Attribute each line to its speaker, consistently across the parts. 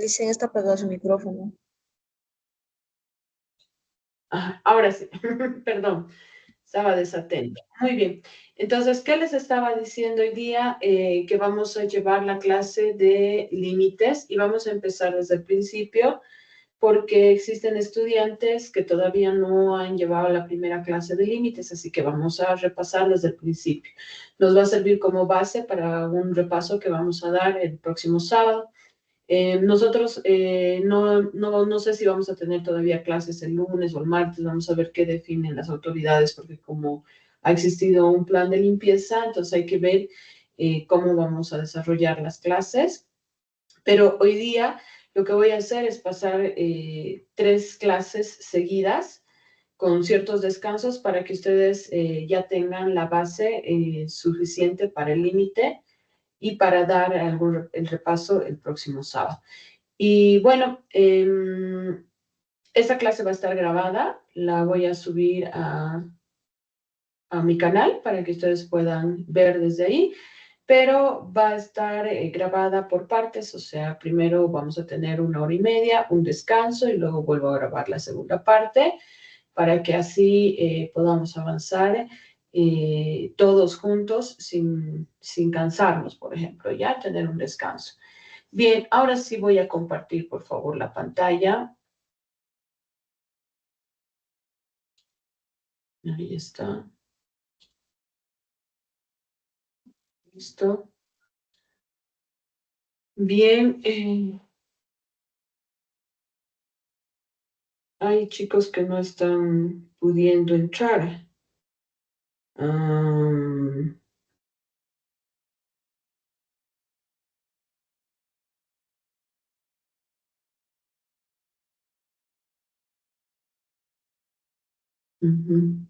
Speaker 1: Licen está apagado su micrófono.
Speaker 2: Ahora sí, perdón, estaba desatenta. Muy bien. Entonces, ¿qué les estaba diciendo hoy día? Que vamos a llevar la clase de límites y vamos a empezar desde el principio porque existen estudiantes que todavía no han llevado la primera clase de límites, así que vamos a repasar desde el principio. Nos va a servir como base para un repaso que vamos a dar el próximo sábado. Nosotros no sé si vamos a tener todavía clases el lunes o el martes, vamos a ver qué definen las autoridades, porque como ha existido un plan de limpieza, entonces hay que ver cómo vamos a desarrollar las clases. Pero hoy día lo que voy a hacer es pasar 3 clases seguidas con ciertos descansos para que ustedes ya tengan la base suficiente para el límite y para dar el repaso el próximo sábado. Y bueno, esta clase va a estar grabada, la voy a subir a mi canal para que ustedes puedan ver desde ahí, pero va a estar grabada por partes, o sea, primero vamos a tener 1 hora y media, un descanso y luego vuelvo a grabar la segunda parte para que así podamos avanzar todos juntos sin cansarnos, por ejemplo, ya tener un descanso. Bien, ahora sí voy a compartir, por favor, la pantalla. Ahí está. Listo. Bien. Hay chicos que no están pudiendo entrar. Um, uh-huh.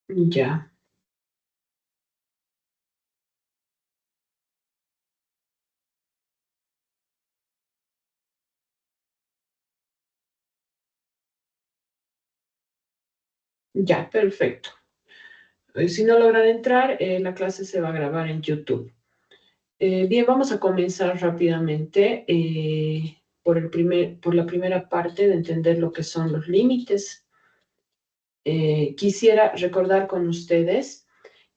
Speaker 2: Ya. Ya, perfecto. Si no logran entrar, la clase se va a grabar en YouTube. Bien, vamos a comenzar rápidamente por la primera parte de entender lo que son los límites. Quisiera recordar con ustedes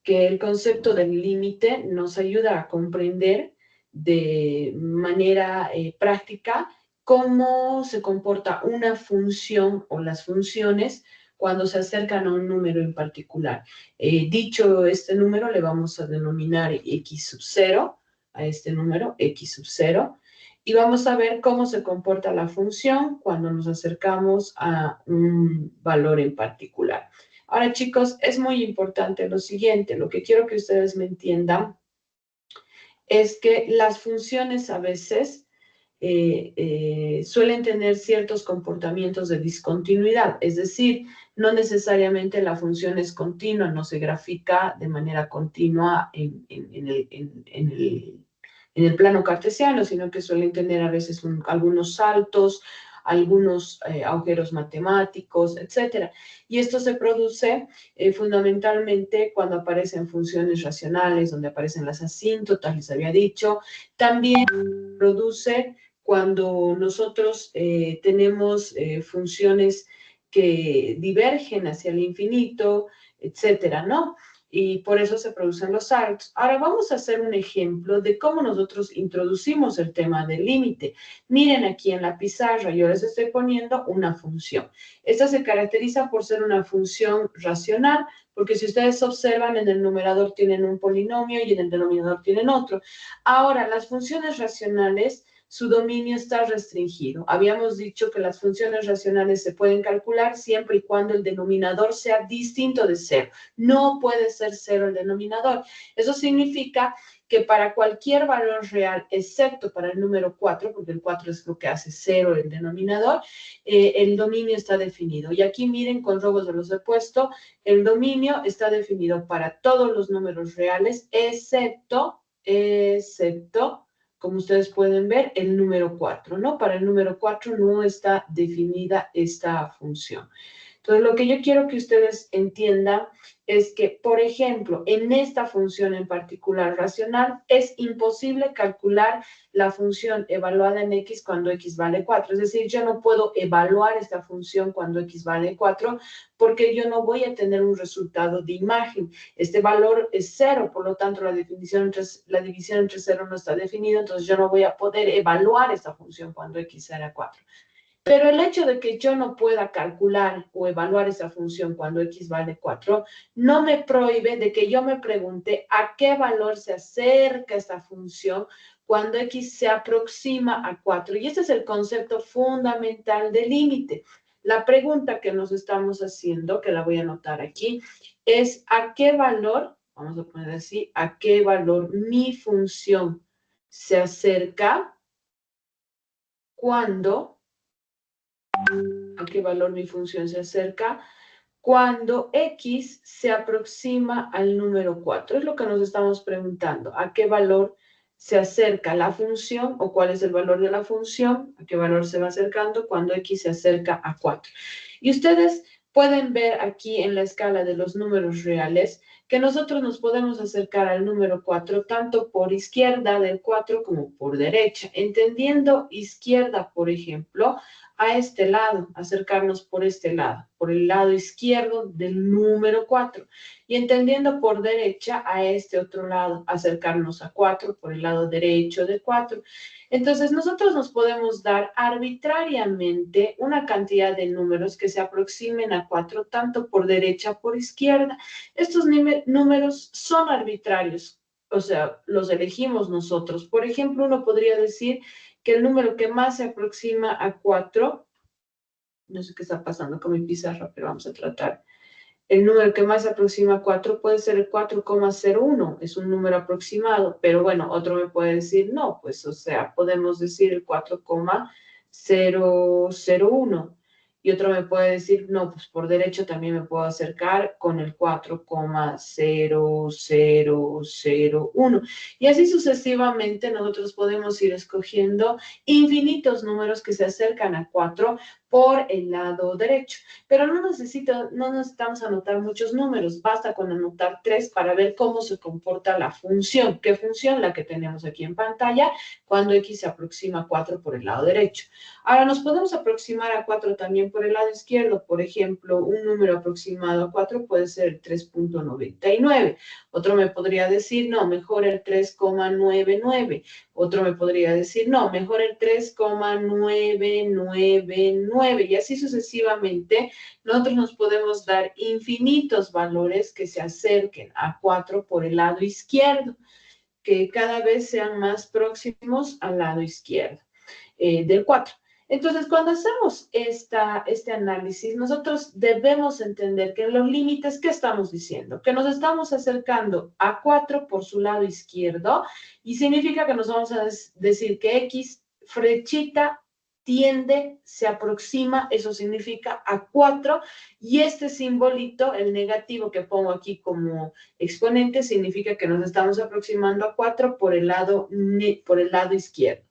Speaker 2: que el concepto del límite nos ayuda a comprender de manera práctica cómo se comporta una función o las funciones cuando se acercan a un número en particular. Dicho este número, le vamos a denominar x sub 0, a este número x sub 0, y vamos a ver cómo se comporta la función cuando nos acercamos a un valor en particular. Ahora, chicos, es muy importante lo siguiente, lo que quiero que ustedes me entiendan es que las funciones a veces suelen tener ciertos comportamientos de discontinuidad, es decir, no necesariamente la función es continua, no se grafica de manera continua en el plano cartesiano, sino que suelen tener a veces algunos saltos, algunos agujeros matemáticos, etc. Y esto se produce fundamentalmente cuando aparecen funciones racionales, donde aparecen las asíntotas, les había dicho. También produce cuando nosotros tenemos funciones que divergen hacia el infinito, etcétera, ¿no? Y por eso se producen los saltos. Ahora vamos a hacer un ejemplo de cómo nosotros introducimos el tema del límite. Miren aquí en la pizarra, yo les estoy poniendo una función. Esta se caracteriza por ser una función racional, porque si ustedes observan, en el numerador tienen un polinomio y en el denominador tienen otro. Ahora, las funciones racionales su dominio está restringido. Habíamos dicho que las funciones racionales se pueden calcular siempre y cuando el denominador sea distinto de cero. No puede ser cero el denominador. Eso significa que para cualquier valor real, excepto para el número 4, porque el 4 es lo que hace cero el denominador, el dominio está definido. Y aquí miren, con robos de los he puesto, el dominio está definido para todos los números reales, excepto, como ustedes pueden ver, el número 4, ¿no? Para el número 4 no está definida esta función. Entonces, lo que yo quiero que ustedes entiendan es que, por ejemplo, en esta función en particular racional, es imposible calcular la función evaluada en x cuando x vale 4. Es decir, yo no puedo evaluar esta función cuando x vale 4 porque yo no voy a tener un resultado de imagen. Este valor es 0, por lo tanto, la división entre 0 no está definida, entonces yo no voy a poder evaluar esta función cuando x será 4. Pero el hecho de que yo no pueda calcular o evaluar esa función cuando x vale 4, no me prohíbe de que yo me pregunte a qué valor se acerca esta función cuando x se aproxima a 4. Y este es el concepto fundamental del límite. La pregunta que nos estamos haciendo, que la voy a anotar aquí, es a qué valor, vamos a poner así, a qué valor mi función se acerca cuando... a qué valor mi función se acerca cuando x se aproxima al número 4. Es lo que nos estamos preguntando. ¿A qué valor se acerca la función o cuál es el valor de la función? ¿A qué valor se va acercando cuando x se acerca a 4? Y ustedes pueden ver aquí en la escala de los números reales que nosotros nos podemos acercar al número 4 tanto por izquierda del 4 como por derecha. Entendiendo izquierda, por ejemplo, a este lado, acercarnos por este lado, por el lado izquierdo del número 4. Y entendiendo por derecha a este otro lado, acercarnos a 4 por el lado derecho de 4. Entonces, nosotros nos podemos dar arbitrariamente una cantidad de números que se aproximen a 4, tanto por derecha como por izquierda. Estos números son arbitrarios, o sea, los elegimos nosotros. Por ejemplo, uno podría decir que el número que más se aproxima a 4, no sé qué está pasando con mi pizarra, pero vamos a tratar. El número que más se aproxima a 4 puede ser el 4,01, es un número aproximado, pero bueno, otro me puede decir, no, pues, o sea, podemos decir el 4,001. Y otro me puede decir, no, pues por derecho también me puedo acercar con el 4,0001. Y así sucesivamente nosotros podemos ir escogiendo infinitos números que se acercan a 4 por el lado derecho. Pero no necesitamos anotar muchos números, basta con anotar 3 para ver cómo se comporta la función. ¿Qué función? La que tenemos aquí en pantalla, cuando x se aproxima a 4 por el lado derecho. Ahora, nos podemos aproximar a 4 también por el lado izquierdo. Por ejemplo, un número aproximado a 4 puede ser el 3,99. Otro me podría decir, no, mejor el 3,99. Otro me podría decir, no, mejor el 3,999. Y así sucesivamente, nosotros nos podemos dar infinitos valores que se acerquen a 4 por el lado izquierdo, que cada vez sean más próximos al lado izquierdo del 4. Entonces, cuando hacemos este análisis, nosotros debemos entender que en los límites, ¿qué estamos diciendo? Que nos estamos acercando a 4 por su lado izquierdo y significa que nos vamos a decir que x flechita tiende, se aproxima, eso significa a 4, y este simbolito, el negativo que pongo aquí como exponente, significa que nos estamos aproximando a 4 por el lado izquierdo.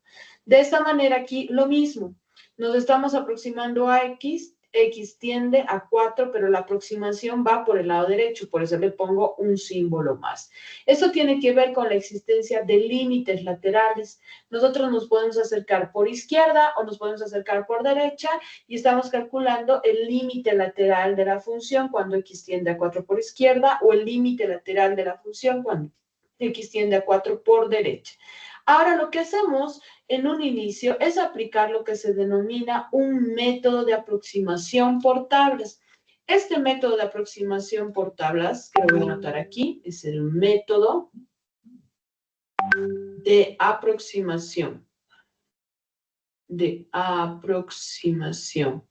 Speaker 2: De esta manera aquí lo mismo, nos estamos aproximando a x, x tiende a 4, pero la aproximación va por el lado derecho, por eso le pongo un símbolo más. Esto tiene que ver con la existencia de límites laterales. Nosotros nos podemos acercar por izquierda o nos podemos acercar por derecha y estamos calculando el límite lateral de la función cuando x tiende a 4 por izquierda o el límite lateral de la función cuando x tiende a 4 por derecha. Ahora lo que hacemos en un inicio es aplicar lo que se denomina un método de aproximación por tablas. Este método de aproximación por tablas, que lo voy a anotar aquí, es el método de aproximación de aproximación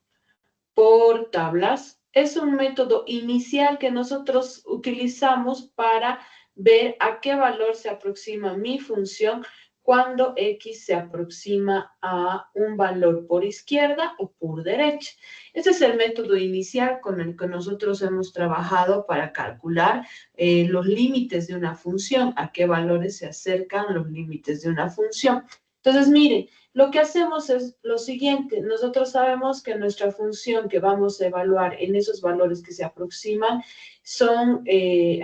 Speaker 2: por tablas es un método inicial que nosotros utilizamos para ver a qué valor se aproxima mi función cuando x se aproxima a un valor por izquierda o por derecha. Este es el método inicial con el que nosotros hemos trabajado para calcular los límites de una función, a qué valores se acercan los límites de una función. Entonces, miren, lo que hacemos es lo siguiente. Nosotros sabemos que nuestra función que vamos a evaluar en esos valores que se aproximan son,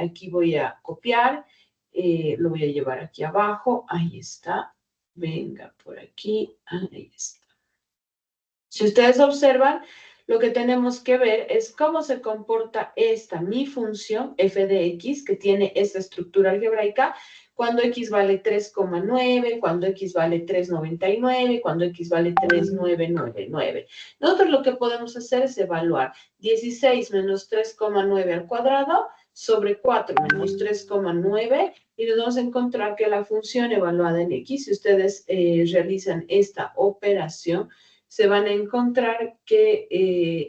Speaker 2: aquí voy a copiar, lo voy a llevar aquí abajo, ahí está, venga por aquí, ahí está. Si ustedes observan, lo que tenemos que ver es cómo se comporta mi función f de x, que tiene esta estructura algebraica, cuando x vale 3,9, cuando x vale 3,99, cuando x vale 3,999. Nosotros lo que podemos hacer es evaluar 16 menos 3,9 al cuadrado sobre 4 menos 3,9 y nos vamos a encontrar que la función evaluada en x, si ustedes realizan esta operación, se van a encontrar que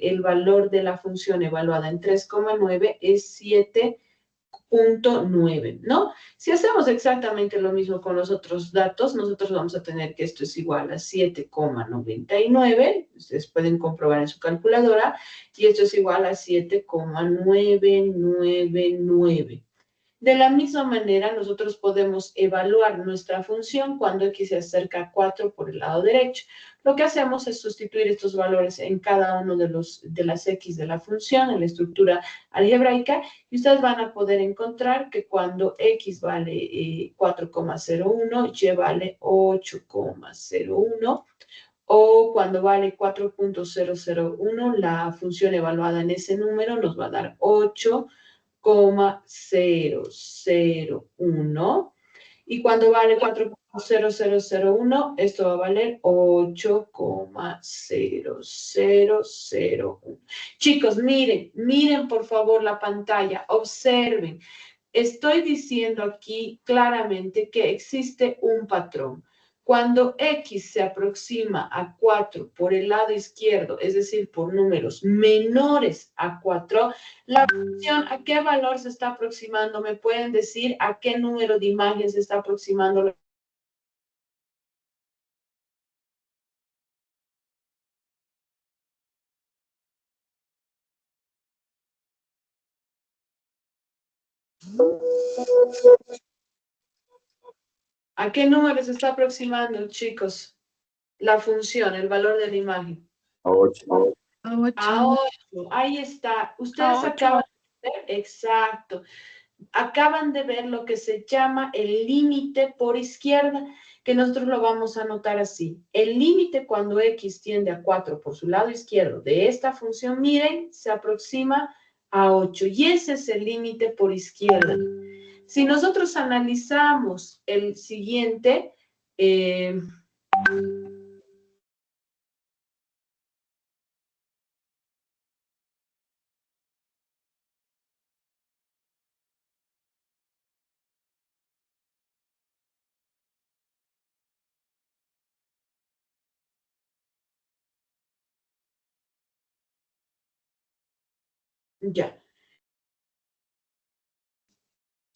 Speaker 2: el valor de la función evaluada en 3,9 es 7,9, ¿no? Si hacemos exactamente lo mismo con los otros datos, nosotros vamos a tener que esto es igual a 7,99, ustedes pueden comprobar en su calculadora, y esto es igual a 7,999. De la misma manera, nosotros podemos evaluar nuestra función cuando x se acerca a 4 por el lado derecho. Lo que hacemos es sustituir estos valores en cada uno de las x de la función, en la estructura algebraica, y ustedes van a poder encontrar que cuando x vale 4,01, y vale 8,01, o cuando vale 4,001, la función evaluada en ese número nos va a dar 8,001, y cuando vale 4,0001, esto va a valer 8,0001. Chicos, miren por favor la pantalla, observen. Estoy diciendo aquí claramente que existe un patrón. Cuando x se aproxima a 4 por el lado izquierdo, es decir, por números menores a 4, la función, ¿a qué valor se está aproximando? ¿Me pueden decir a qué número de imagen se está aproximando? ¿A qué número se está aproximando, chicos? La función, el valor de la imagen.
Speaker 3: A 8.
Speaker 2: A 8. Ahí está. Ustedes acaban de ver, exacto. Acaban de ver lo que se llama el límite por izquierda, que nosotros lo vamos a anotar así. El límite cuando x tiende a 4 por su lado izquierdo de esta función, miren, se aproxima a 8. Y ese es el límite por izquierda. Si nosotros analizamos el siguiente, ya.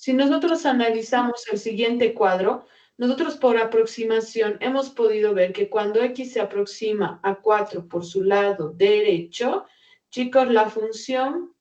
Speaker 2: Si nosotros analizamos el siguiente cuadro, nosotros por aproximación hemos podido ver que cuando x se aproxima a 4 por su lado derecho, chicos, la función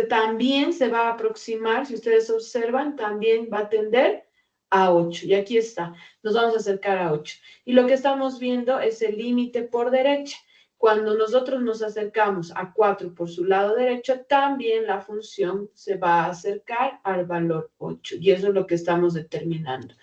Speaker 2: también se va a aproximar, si ustedes observan, también va a tender a 8. Y aquí está, nos vamos a acercar a 8. Y lo que estamos viendo es el límite por derecha. Cuando nosotros nos acercamos a 4 por su lado derecho, también la función se va a acercar al valor 8. Y eso es lo que estamos determinando.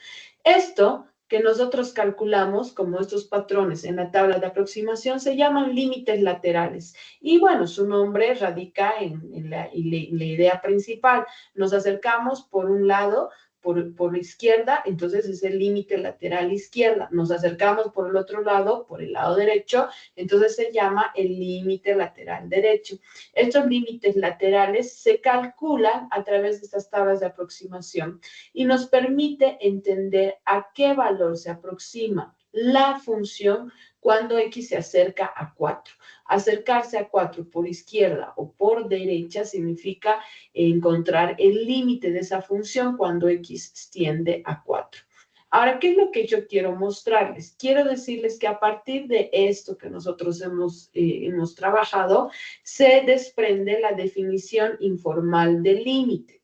Speaker 2: Esto que nosotros calculamos como estos patrones en la tabla de aproximación se llaman límites laterales. Y bueno, su nombre radica en la idea principal. Nos acercamos por un lado, por la izquierda, entonces es el límite lateral izquierda. Nos acercamos por el otro lado, por el lado derecho, entonces se llama el límite lateral derecho. Estos límites laterales se calculan a través de estas tablas de aproximación y nos permite entender a qué valor se aproxima la función cuando x se acerca a 4. Acercarse a 4 por izquierda o por derecha significa encontrar el límite de esa función cuando x tiende a 4. Ahora, ¿qué es lo que yo quiero mostrarles? Quiero decirles que a partir de esto que nosotros hemos trabajado, se desprende la definición informal del límite.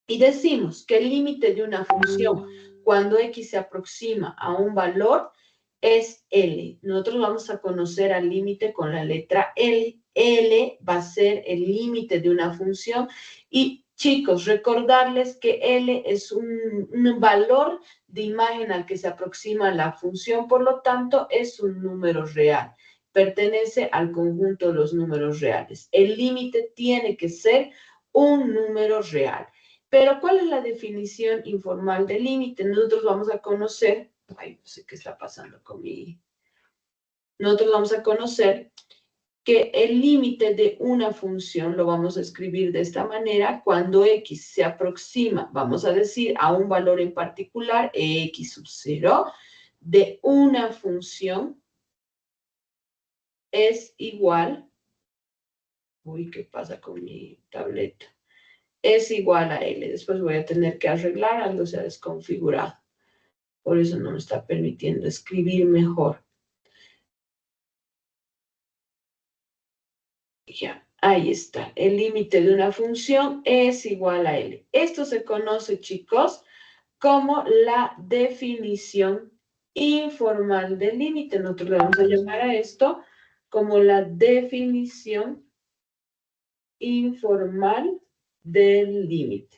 Speaker 2: Y decimos que el límite de una función cuando x se aproxima a un valor es L. Nosotros vamos a conocer al límite con la letra L. L va a ser el límite de una función. Y chicos, recordarles que L es un valor de imagen al que se aproxima la función, por lo tanto, es un número real. Pertenece al conjunto de los números reales. El límite tiene que ser un número real. Pero, ¿cuál es la definición informal del límite? Nosotros vamos a conocer, ay, no sé qué está pasando con mi... Nosotros vamos a conocer que el límite de una función lo vamos a escribir de esta manera. Cuando x se aproxima, vamos a decir, a un valor en particular, x sub 0, de una función es igual... Uy, ¿qué pasa con mi tableta? Es igual a L. Después voy a tener que arreglar, algo se ha desconfigurado. Por eso no me está permitiendo escribir mejor. Ya, ahí está. El límite de una función es igual a L. Esto se conoce, chicos, como la definición informal del límite. Nosotros le vamos a llamar a esto como la definición informal del límite.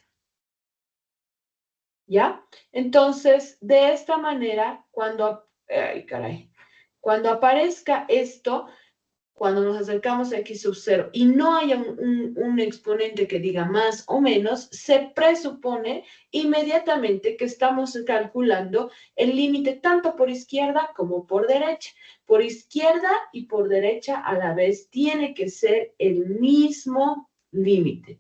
Speaker 2: ¿Ya? Entonces, de esta manera, cuando aparezca esto, cuando nos acercamos a x sub 0 y no haya un exponente que diga más o menos, se presupone inmediatamente que estamos calculando el límite tanto por izquierda como por derecha. Por izquierda y por derecha a la vez tiene que ser el mismo límite.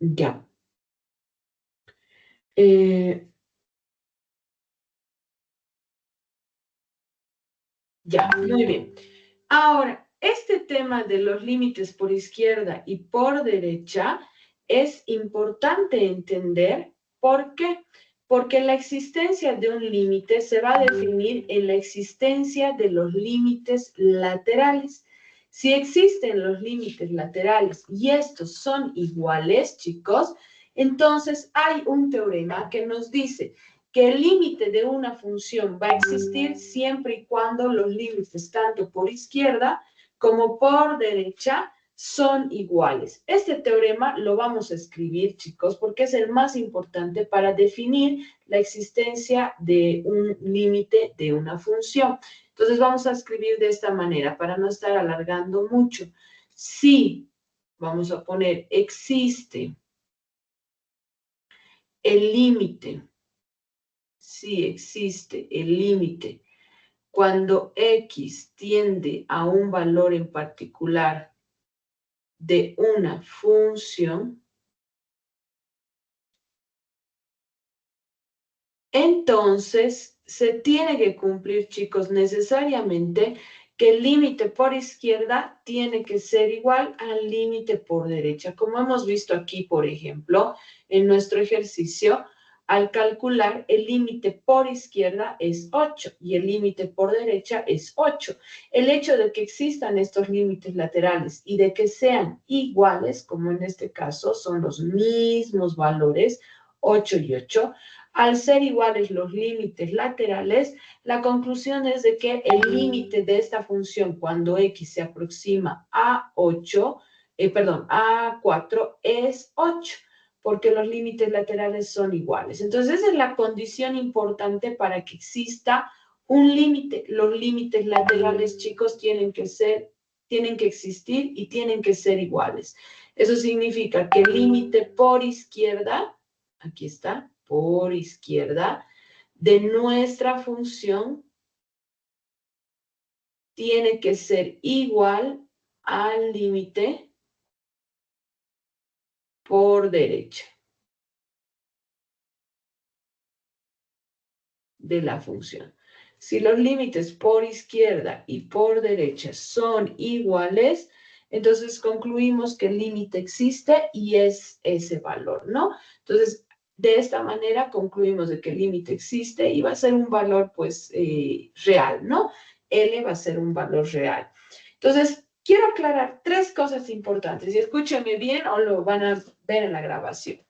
Speaker 2: Ya. Ya, muy bien. Ahora, este tema de los límites por izquierda y por derecha es importante entender. ¿Por qué? Porque la existencia de un límite se va a definir en la existencia de los límites laterales. Si existen los límites laterales y estos son iguales, chicos, entonces hay un teorema que nos dice que el límite de una función va a existir siempre y cuando los límites tanto por izquierda como por derecha son iguales. Este teorema lo vamos a escribir, chicos, porque es el más importante para definir la existencia de un límite de una función. Entonces vamos a escribir de esta manera para no estar alargando mucho. Si, vamos a poner, existe el límite, si existe el límite cuando x tiende a un valor en particular de una función, entonces se tiene que cumplir, chicos, necesariamente que el límite por izquierda tiene que ser igual al límite por derecha. Como hemos visto aquí, por ejemplo, en nuestro ejercicio, al calcular el límite por izquierda es 8 y el límite por derecha es 8. El hecho de que existan estos límites laterales y de que sean iguales, como en este caso son los mismos valores, 8 y 8, al ser iguales los límites laterales, la conclusión es de que el límite de esta función cuando x se aproxima a 4 es 8, porque los límites laterales son iguales. Entonces, esa es la condición importante para que exista un límite. Los límites laterales, chicos, tienen que existir y tienen que ser iguales. Eso significa que el límite por izquierda, aquí está, por izquierda de nuestra función tiene que ser igual al límite por derecha de la función. Si los límites por izquierda y por derecha son iguales, entonces concluimos que el límite existe y es ese valor, ¿no? Entonces, de esta manera concluimos de que el límite existe y va a ser un valor, pues, real, ¿no? L va a ser un valor real. Entonces, quiero aclarar tres cosas importantes y escúchenme bien o lo van a ver en la grabación.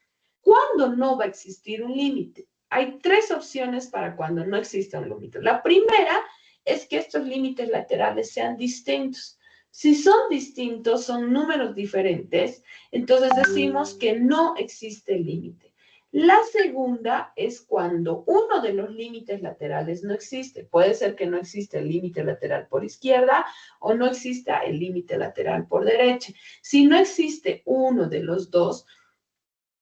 Speaker 2: ¿Cuándo no va a existir un límite? Hay tres opciones para cuando no exista un límite. La primera es que estos límites laterales sean distintos. Si son distintos, son números diferentes, entonces decimos que no existe límite. La segunda es cuando uno de los límites laterales no existe. Puede ser que no exista el límite lateral por izquierda o no exista el límite lateral por derecha. Si no existe uno de los dos,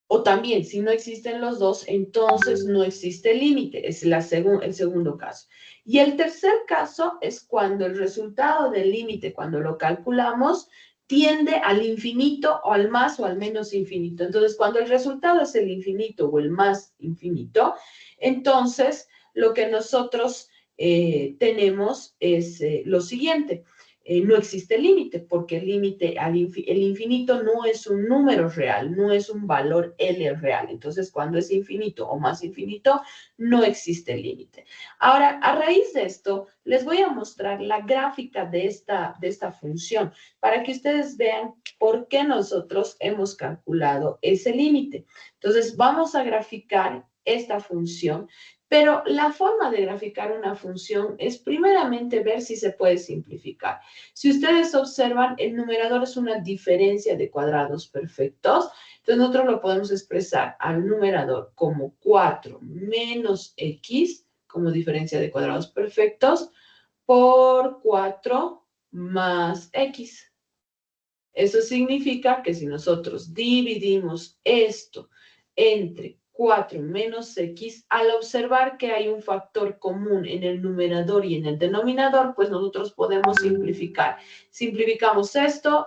Speaker 2: o también, si no existen los dos, entonces no existe límite. Es el segundo caso. Y el tercer caso es cuando el resultado del límite, cuando lo calculamos, tiende al infinito o al más o al menos infinito. Entonces, cuando el resultado es el infinito o el más infinito, entonces lo que nosotros tenemos es lo siguiente. No existe límite, porque el límite, el infinito no es un número real, no es un valor L real. Entonces, cuando es infinito o más infinito, no existe límite. Ahora, a raíz de esto, les voy a mostrar la gráfica de esta función para que ustedes vean por qué nosotros hemos calculado ese límite. Entonces, vamos a graficar esta función. Pero la forma de graficar una función es primeramente ver si se puede simplificar. Si ustedes observan, el numerador es una diferencia de cuadrados perfectos. Entonces nosotros lo podemos expresar al numerador como 4 menos x, como diferencia de cuadrados perfectos, por 4 más x. Eso significa que si nosotros dividimos esto entre 4 menos x, al observar que hay un factor común en el numerador y en el denominador, pues nosotros podemos simplificar. Simplificamos esto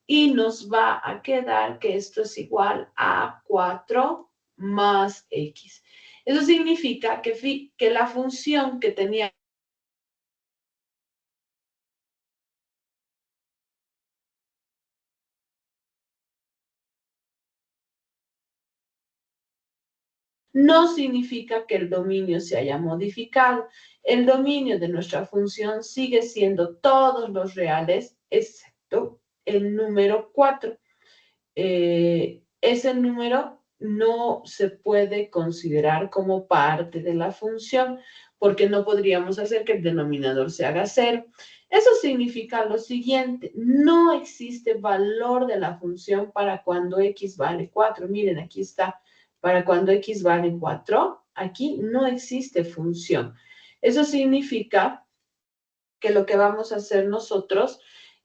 Speaker 2: y nos va a quedar que esto es igual a 4 más x. Eso significa que la función que tenía no significa que el dominio se haya modificado. El dominio de nuestra función sigue siendo todos los reales, excepto el número 4. Ese número no se puede considerar como parte de la función, porque no podríamos hacer que el denominador se haga 0. Eso significa lo siguiente: no existe valor de la función para cuando x vale 4. Miren, aquí está. Para cuando x vale 4, aquí no existe función. Eso significa que lo que vamos a hacer nosotros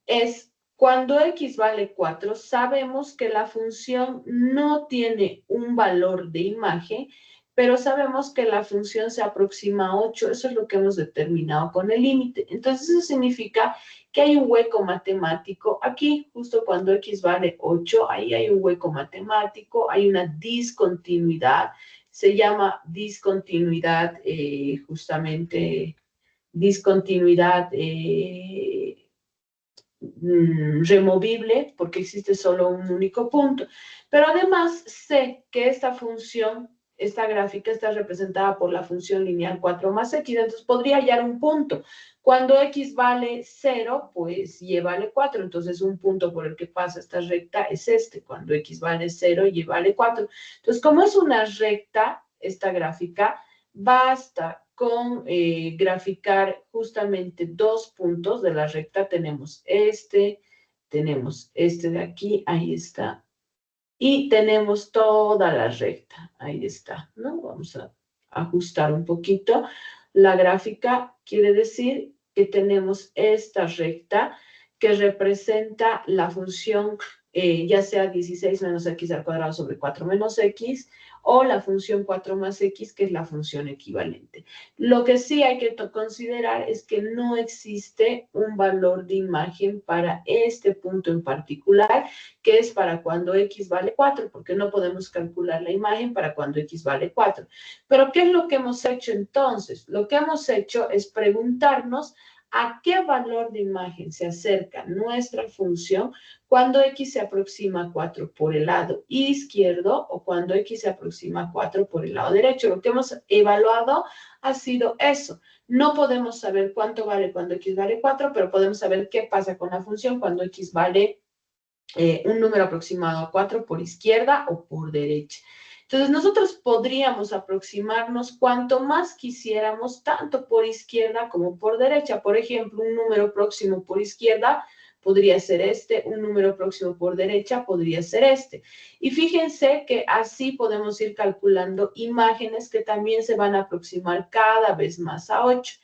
Speaker 2: es, cuando x vale 4, sabemos que la función no tiene un valor de imagen, pero sabemos que la función se aproxima a 8. Eso es lo que hemos determinado con el límite. Entonces, eso significa que hay un hueco matemático aquí, justo cuando x vale 8, ahí hay un hueco matemático, hay una discontinuidad. Se llama discontinuidad justamente discontinuidad removible, porque existe solo un único punto. Pero además sé que esta función, esta gráfica está representada por la función lineal 4 más x, entonces podría hallar un punto. Cuando x vale 0, pues y vale 4, entonces un punto por el que pasa esta recta es este, cuando x vale 0 y vale 4. Entonces, como es una recta, esta gráfica, basta con graficar justamente dos puntos de la recta. Tenemos este de aquí, ahí está, y tenemos toda la recta, ahí está, ¿no? Vamos a ajustar un poquito. La gráfica quiere decir que tenemos esta recta que representa la función ya sea 16 menos x al cuadrado sobre 4 menos x, o la función 4 más x, que es la función equivalente. Lo que sí hay que considerar es que no existe un valor de imagen para este punto en particular, que es para cuando x vale 4, porque no podemos calcular la imagen para cuando x vale 4. Pero, ¿qué es lo que hemos hecho entonces? Lo que hemos hecho es preguntarnos a qué valor de imagen se acerca nuestra función cuando x se aproxima a 4 por el lado izquierdo o cuando x se aproxima a 4 por el lado derecho. Lo que hemos evaluado ha sido eso. No podemos saber cuánto vale cuando x vale 4, pero podemos saber qué pasa con la función cuando x vale un número aproximado a 4 por izquierda o por derecha. Entonces, nosotros podríamos aproximarnos cuanto más quisiéramos, tanto por izquierda como por derecha. Por ejemplo, un número próximo por izquierda podría ser este, un número próximo por derecha podría ser este. Y fíjense que así podemos ir calculando imágenes que también se van a aproximar cada vez más a 8.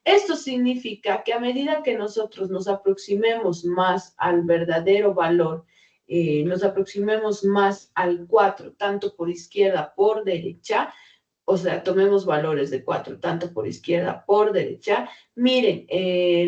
Speaker 2: Esto significa que a medida que nosotros nos aproximemos más al verdadero valor, nos aproximemos más al 4, tanto por izquierda, por derecha, o sea, tomemos valores de 4, tanto por izquierda, por derecha, miren,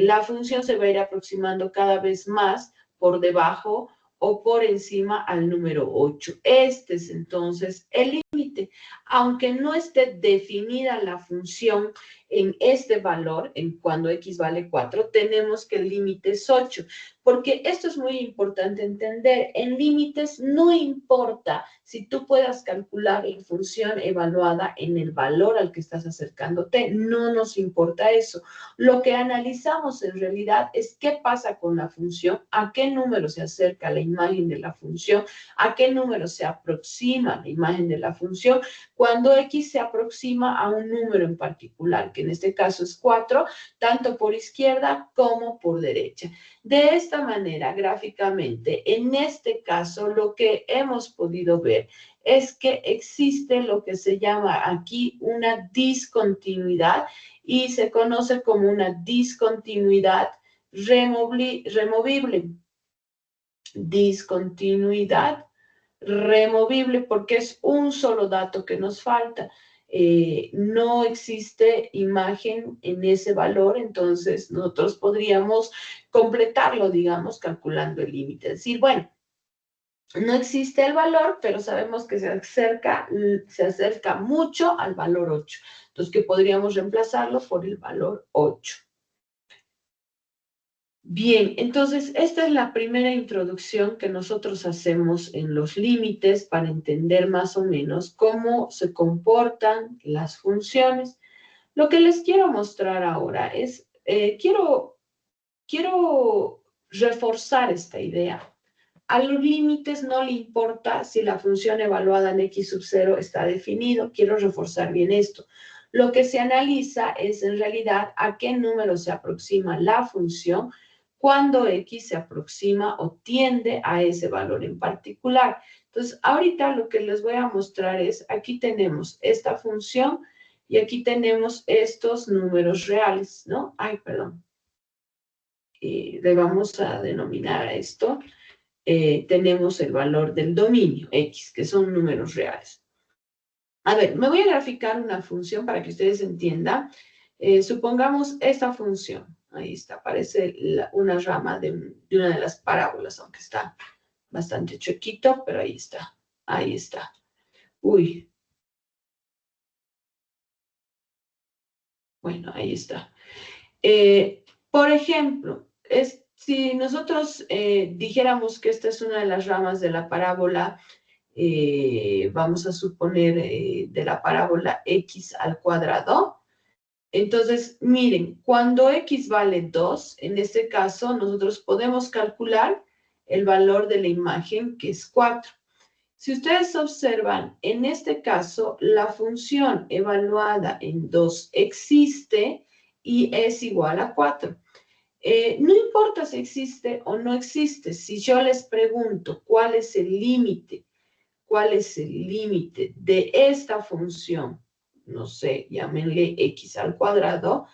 Speaker 2: la función se va a ir aproximando cada vez más por debajo o por encima al número 8. Este es entonces el límite. Aunque no esté definida la función en este valor, en cuando x vale 4, tenemos que el límite es 8. Porque esto es muy importante entender. En límites no importa si tú puedas calcular la función evaluada en el valor al que estás acercándote, no nos importa eso. Lo que analizamos en realidad es qué pasa con la función, a qué número se acerca la imagen de la función, a qué número se aproxima la imagen de la función, cuando x se aproxima a un número en particular, que en este caso es 4, tanto por izquierda como por derecha. De esta manera, gráficamente, en este caso, lo que hemos podido ver es que existe lo que se llama aquí una discontinuidad y se conoce como una discontinuidad removible. Discontinuidad removible porque es un solo dato que nos falta. No existe imagen en ese valor, entonces nosotros podríamos completarlo, digamos, calculando el límite. Es decir, bueno, no existe el valor, pero sabemos que se acerca mucho al valor 8. Entonces, que podríamos reemplazarlo por el valor 8. Bien, entonces esta es la primera introducción que nosotros hacemos en los límites para entender más o menos cómo se comportan las funciones. Lo que les quiero mostrar ahora es, quiero reforzar esta idea. A los límites no le importa si la función evaluada en x sub 0 está definido. Quiero reforzar bien esto. Lo que se analiza es en realidad a qué número se aproxima la función cuando x se aproxima o tiende a ese valor en particular. Entonces, ahorita lo que les voy a mostrar es, aquí tenemos esta función y aquí tenemos estos números reales, ¿no? Ay, perdón. Le vamos a denominar a esto. Tenemos el valor del dominio x, que son números reales. A ver, me voy a graficar una función para que ustedes entiendan. Supongamos esta función. Ahí está, parece una rama de una de las parábolas, aunque está bastante chuequito, pero ahí está. Ahí está. Uy. Bueno, ahí está. Por ejemplo, si nosotros dijéramos que esta es una de las ramas de la parábola, vamos a suponer de la parábola x al cuadrado. Entonces, miren, cuando x vale 2, en este caso nosotros podemos calcular el valor de la imagen, que es 4. Si ustedes observan, en este caso, la función evaluada en 2 existe y es igual a 4. No importa si existe o no existe, si yo les pregunto cuál es el límite de esta función, no sé, llámenle x al cuadrado,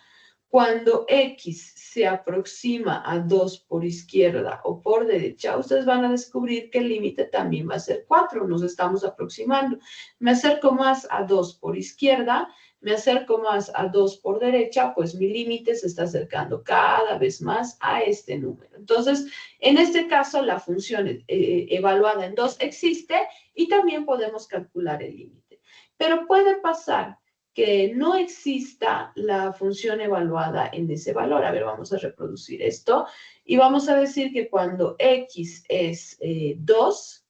Speaker 2: cuando X se aproxima a 2 por izquierda o por derecha, ustedes van a descubrir que el límite también va a ser 4. Nos estamos aproximando. Me acerco más a 2 por izquierda, me acerco más a 2 por derecha, pues mi límite se está acercando cada vez más a este número. Entonces, en este caso, la función evaluada en 2 existe y también podemos calcular el límite. Pero puede pasar que no exista la función evaluada en ese valor. A ver, vamos a reproducir esto. Y vamos a decir que cuando X es 2,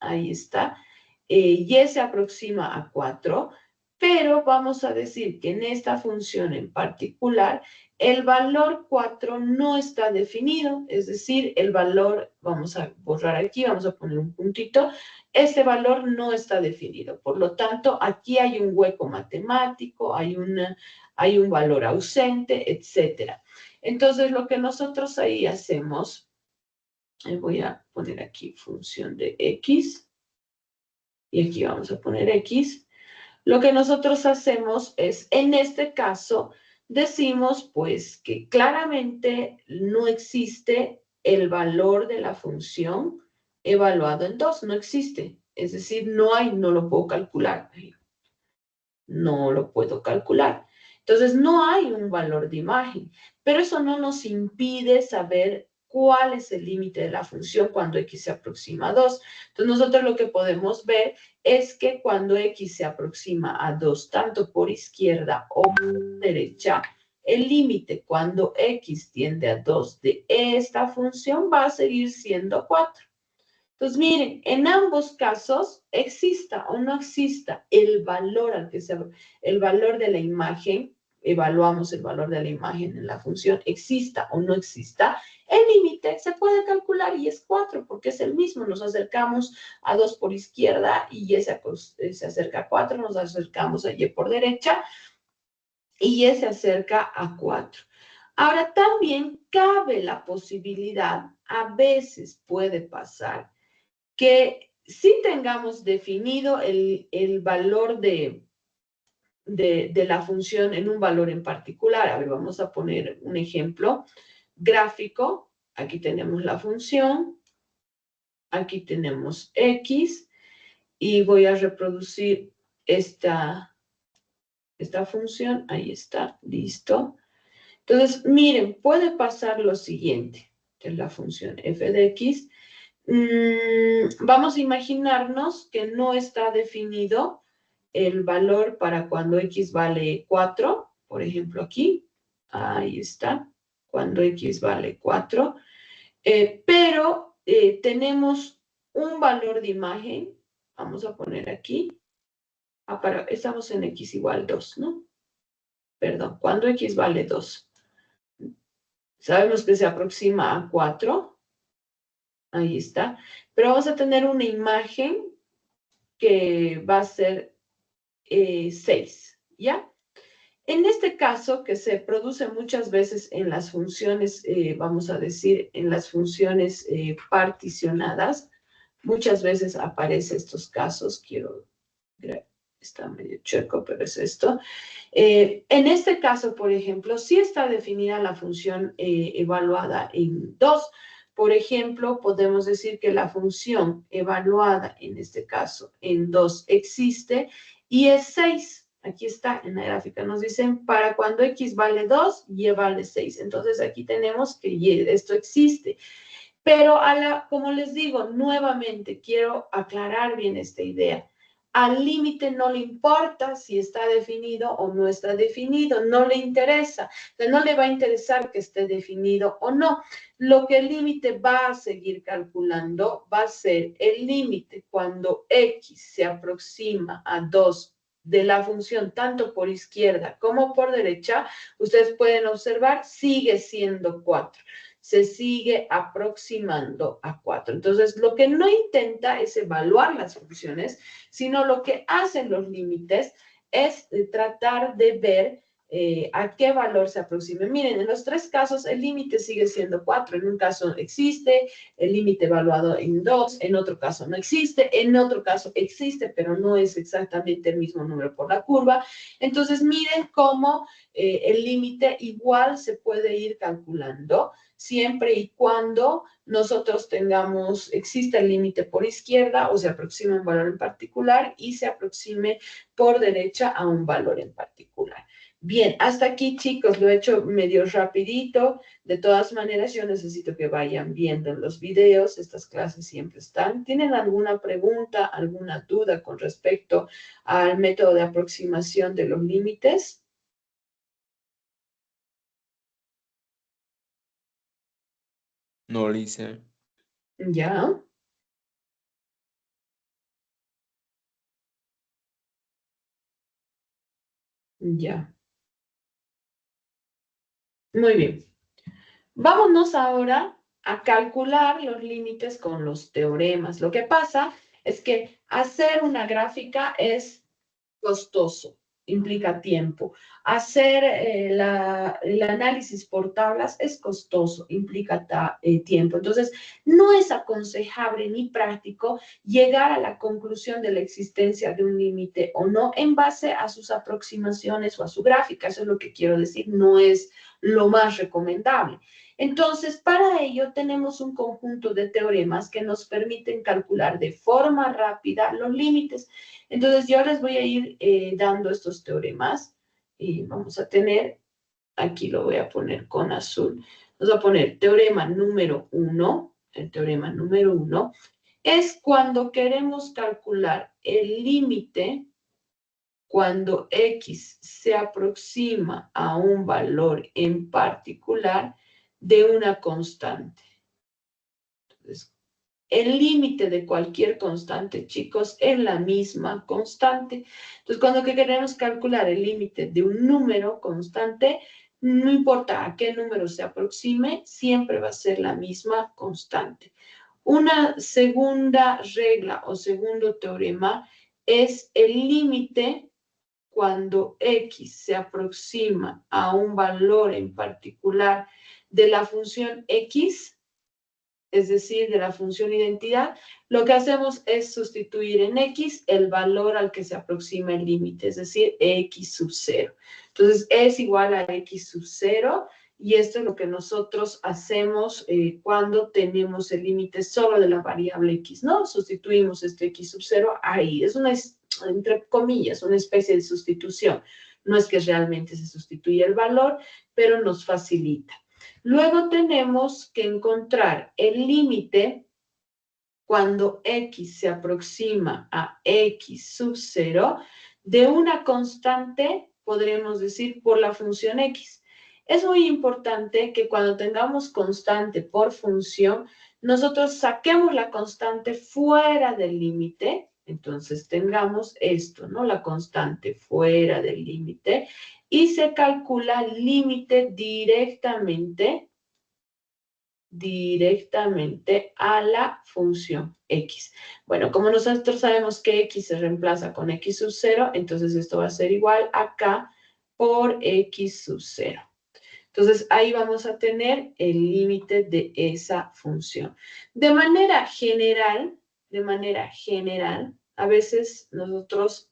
Speaker 2: ahí está, Y se aproxima a 4, pero vamos a decir que en esta función en particular, el valor 4 no está definido, es decir, el valor, vamos a borrar aquí, vamos a poner un puntito, este valor no está definido. Por lo tanto, aquí hay un hueco matemático, hay un valor ausente, etc. Entonces, lo que nosotros ahí hacemos, voy a poner aquí función de X, y aquí vamos a poner X. Lo que nosotros hacemos es, en este caso, decimos pues que claramente no existe el valor de la función evaluado en 2, no existe. Es decir, no lo puedo calcular. No lo puedo calcular. Entonces, no hay un valor de imagen, pero eso no nos impide saber cuál es el límite de la función cuando X se aproxima a 2. Entonces, nosotros lo que podemos ver es que cuando X se aproxima a 2, tanto por izquierda o por derecha, el límite cuando X tiende a 2 de esta función va a seguir siendo 4. Entonces, miren, en ambos casos, exista o no exista el valor el valor de la imagen, evaluamos el valor de la imagen en la función, exista o no exista, el límite se puede calcular y es 4, porque es el mismo. Nos acercamos a 2 por izquierda y Y se acerca a 4, nos acercamos a Y por derecha y Y se acerca a 4. Ahora, también cabe la posibilidad, a veces puede pasar, que sí tengamos definido el valor de la función en un valor en particular. A ver, vamos a poner un ejemplo gráfico. Aquí tenemos la función, aquí tenemos X, y voy a reproducir esta función. Ahí está, listo. Entonces, miren, puede pasar lo siguiente. Esta es la función f de X. Vamos a imaginarnos que no está definido el valor para cuando X vale 4, por ejemplo aquí, ahí está, cuando X vale 4, pero tenemos un valor de imagen, vamos a poner aquí, estamos en X igual 2, ¿no? Perdón, cuando X vale 2. Sabemos que se aproxima a 4, ahí está, pero vamos a tener una imagen que va a ser 6, ¿ya? En este caso, que se produce muchas veces en las funciones, vamos a decir, en las funciones particionadas, muchas veces aparece estos casos, está medio chueco, pero es esto. En este caso, por ejemplo, sí está definida la función evaluada en 2. Por ejemplo, podemos decir que la función evaluada, en este caso, en 2 existe y es 6. Aquí está, en la gráfica nos dicen, para cuando X vale 2, Y vale 6. Entonces, aquí tenemos que esto existe. Pero, como les digo, nuevamente, quiero aclarar bien esta idea. Al límite no le importa si está definido o no está definido, no le interesa, no le va a interesar que esté definido o no. Lo que el límite va a seguir calculando va a ser el límite cuando X se aproxima a 2 de la función, tanto por izquierda como por derecha. Ustedes pueden observar, sigue siendo 4. Se sigue aproximando a 4. Entonces, lo que no intenta es evaluar las funciones, sino lo que hacen los límites es tratar de ver a qué valor se aproxime. Miren, en los tres casos el límite sigue siendo 4. En un caso existe el límite evaluado en 2, en otro caso no existe, en otro caso existe, pero no es exactamente el mismo número por la curva. Entonces, miren cómo el límite igual se puede ir calculando siempre y cuando nosotros tengamos, exista el límite por izquierda o se aproxime a un valor en particular y se aproxime por derecha a un valor en particular. Bien, hasta aquí, chicos, lo he hecho medio rapidito. De todas maneras, yo necesito que vayan viendo los videos. Estas clases siempre están. ¿Tienen alguna pregunta, alguna duda con respecto al método de aproximación de los límites?
Speaker 3: No, Lisa.
Speaker 2: ¿Ya? Ya. Muy bien. Vámonos ahora a calcular los límites con los teoremas. Lo que pasa es que hacer una gráfica es costoso, implica tiempo. Hacer el análisis por tablas es costoso, implica tiempo. Entonces, no es aconsejable ni práctico llegar a la conclusión de la existencia de un límite o no en base a sus aproximaciones o a su gráfica. Eso es lo que quiero decir, no es lo más recomendable. Entonces, para ello tenemos un conjunto de teoremas que nos permiten calcular de forma rápida los límites. Entonces, yo les voy a ir dando estos teoremas y vamos a tener, aquí lo voy a poner con azul, vamos a poner teorema número 1, el teorema número 1, es cuando queremos calcular el límite cuando X se aproxima a un valor en particular de una constante. Entonces, el límite de cualquier constante, chicos, es la misma constante. Entonces, cuando queremos calcular el límite de un número constante, no importa a qué número se aproxime, siempre va a ser la misma constante. Una segunda regla o segundo teorema es el límite cuando X se aproxima a un valor en particular de la función X, es decir, de la función identidad, lo que hacemos es sustituir en X el valor al que se aproxima el límite, es decir, X sub 0. Entonces, es igual a X sub 0 y esto es lo que nosotros hacemos cuando tenemos el límite solo de la variable X, ¿no? Sustituimos este X sub 0 ahí. Es una, entre comillas, una especie de sustitución. No es que realmente se sustituya el valor, pero nos facilita. Luego tenemos que encontrar el límite cuando X se aproxima a X sub 0 de una constante, podremos decir, por la función X. Es muy importante que cuando tengamos constante por función, nosotros saquemos la constante fuera del límite. Entonces tengamos esto, ¿no? La constante fuera del límite y se calcula el límite directamente a la función X. Bueno, como nosotros sabemos que X se reemplaza con X sub 0, entonces esto va a ser igual acá por X sub 0. Entonces, ahí vamos a tener el límite de esa función. De manera general, a veces nosotros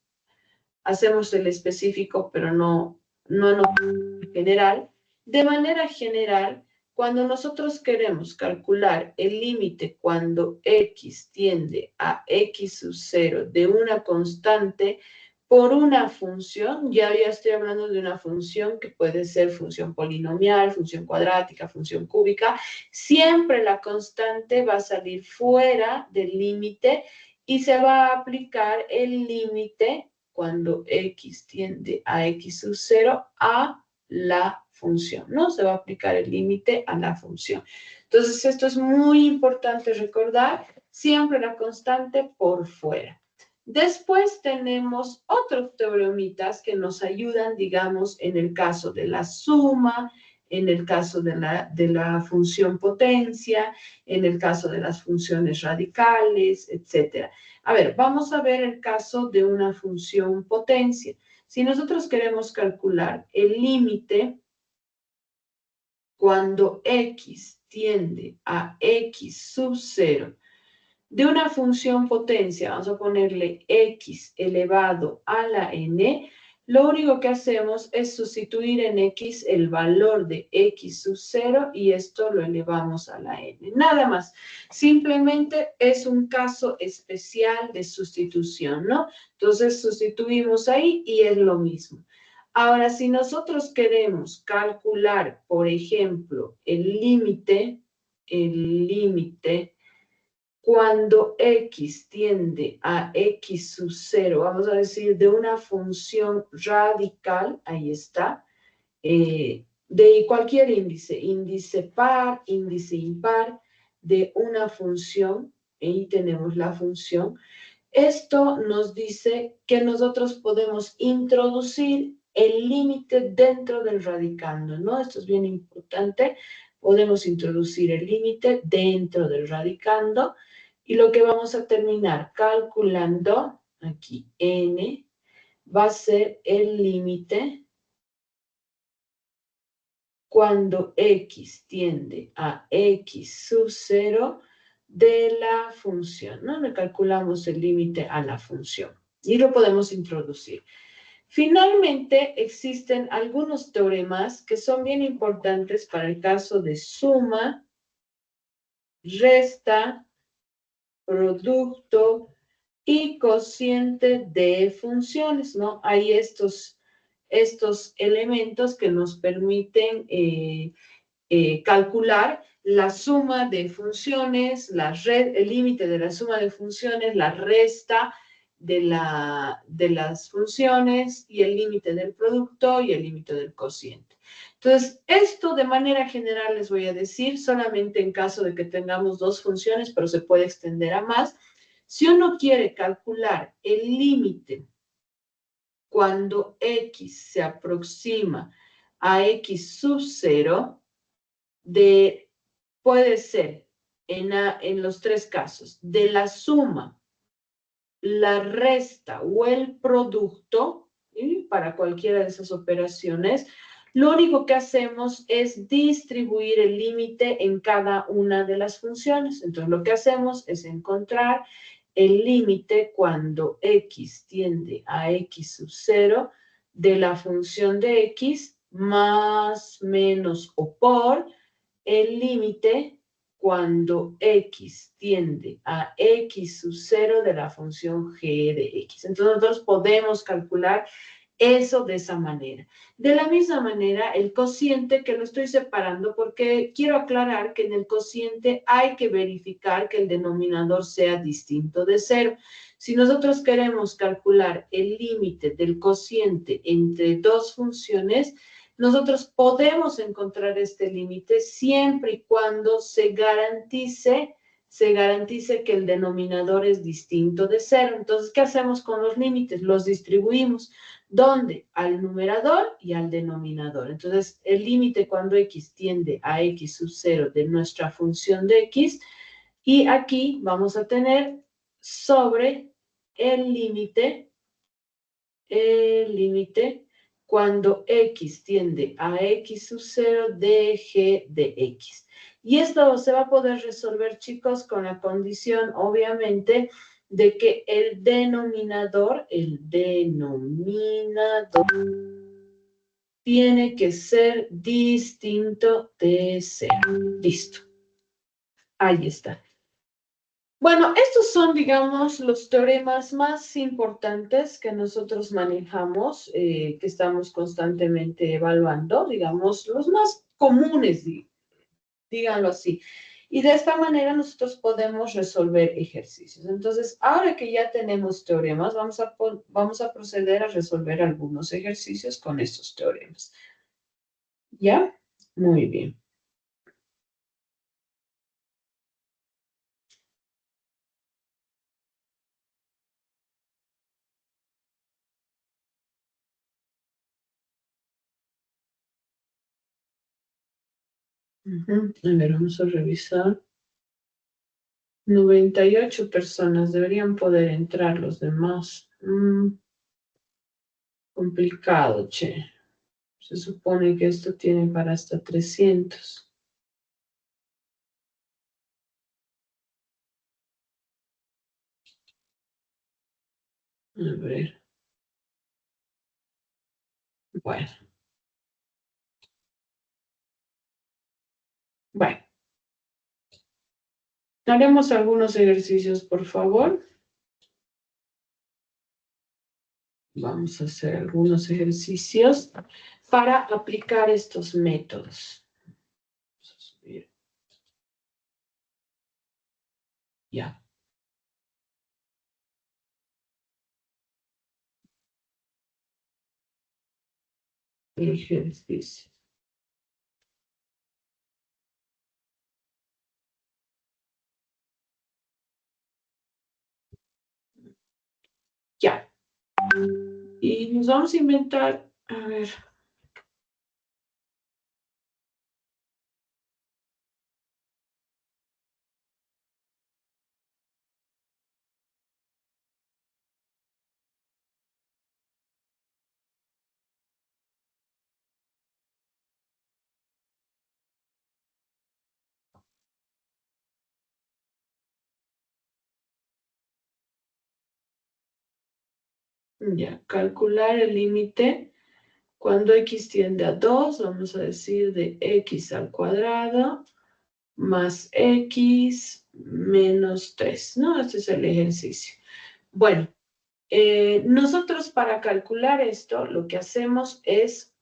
Speaker 2: hacemos el específico, pero no en general. De manera general, cuando nosotros queremos calcular el límite cuando X tiende a X sub 0 de una constante por una función, ya estoy hablando de una función que puede ser función polinomial, función cuadrática, función cúbica, siempre la constante va a salir fuera del límite y se va a aplicar el límite cuando X tiende a X sub 0 a la función, ¿no? Se va a aplicar el límite a la función. Entonces, esto es muy importante recordar, siempre la constante por fuera. Después tenemos otros teoremitas que nos ayudan, digamos, en el caso de la suma, en el caso de la función potencia, en el caso de las funciones radicales, etc. A ver, vamos a ver el caso de una función potencia. Si nosotros queremos calcular el límite cuando x tiende a x sub 0 de una función potencia, vamos a ponerle x elevado a la n, lo único que hacemos es sustituir en x el valor de x sub 0 y esto lo elevamos a la n. Nada más. Simplemente es un caso especial de sustitución, ¿no? Entonces sustituimos ahí y es lo mismo. Ahora, si nosotros queremos calcular, por ejemplo, el límite cuando x tiende a x sub 0, vamos a decir, de una función radical, ahí está, de cualquier índice, índice par, índice impar, de una función, ahí tenemos la función. Esto nos dice que nosotros podemos introducir el límite dentro del radicando, ¿no? Esto es bien importante. Podemos introducir el límite dentro del radicando. Y lo que vamos a terminar calculando, aquí n, va a ser el límite cuando x tiende a x sub 0 de la función, ¿no? Le calculamos el límite a la función y lo podemos introducir. Finalmente, existen algunos teoremas que son bien importantes para el caso de suma, resta, producto y cociente de funciones, ¿no? Hay estos elementos que nos permiten calcular la suma de funciones, el límite de la suma de funciones, la resta de las funciones y el límite del producto y el límite del cociente. Entonces, esto de manera general les voy a decir, solamente en caso de que tengamos dos funciones, pero se puede extender a más. Si uno quiere calcular el límite cuando x se aproxima a x sub 0, puede ser en los tres casos, de la suma, la resta o el producto, ¿sí? Para cualquiera de esas operaciones, lo único que hacemos es distribuir el límite en cada una de las funciones. Entonces, lo que hacemos es encontrar el límite cuando x tiende a x sub 0 de la función de x más, menos o por el límite cuando x tiende a x sub 0 de la función g de x. Entonces, nosotros podemos calcular eso de esa manera. De la misma manera, el cociente, que lo estoy separando porque quiero aclarar que en el cociente hay que verificar que el denominador sea distinto de 0. Si nosotros queremos calcular el límite del cociente entre dos funciones, nosotros podemos encontrar este límite siempre y cuando se garantice que el denominador es distinto de 0. Entonces, ¿qué hacemos con los límites? Los distribuimos. ¿Dónde? Al numerador y al denominador. Entonces, el límite cuando x tiende a x sub 0 de nuestra función de x, y aquí vamos a tener sobre el límite cuando x tiende a x sub 0 de g de x. Y esto se va a poder resolver, chicos, con la condición, obviamente, de que el denominador tiene que ser distinto de 0. Listo. Ahí está. Bueno, estos son, digamos, los teoremas más importantes que nosotros manejamos, que estamos constantemente evaluando, digamos, los más comunes, díganlo así. Y de esta manera nosotros podemos resolver ejercicios. Entonces, ahora que ya tenemos teoremas, vamos a proceder a resolver algunos ejercicios con estos teoremas. ¿Ya? Muy bien. A ver, vamos a revisar. 98 personas, deberían poder entrar los demás. Complicado, che. Se supone que esto tiene para hasta 300. A ver. Bueno. Bueno. Haremos algunos ejercicios, por favor. Vamos a hacer algunos ejercicios para aplicar estos métodos. Vamos a subir. Ya. Ejercicio. Ya. Y nos vamos a inventar, a ver. Ya, calcular el límite cuando x tiende a 2, vamos a decir de x al cuadrado más x menos 3, ¿no? Este es el ejercicio. Bueno, nosotros para calcular esto, lo que hacemos es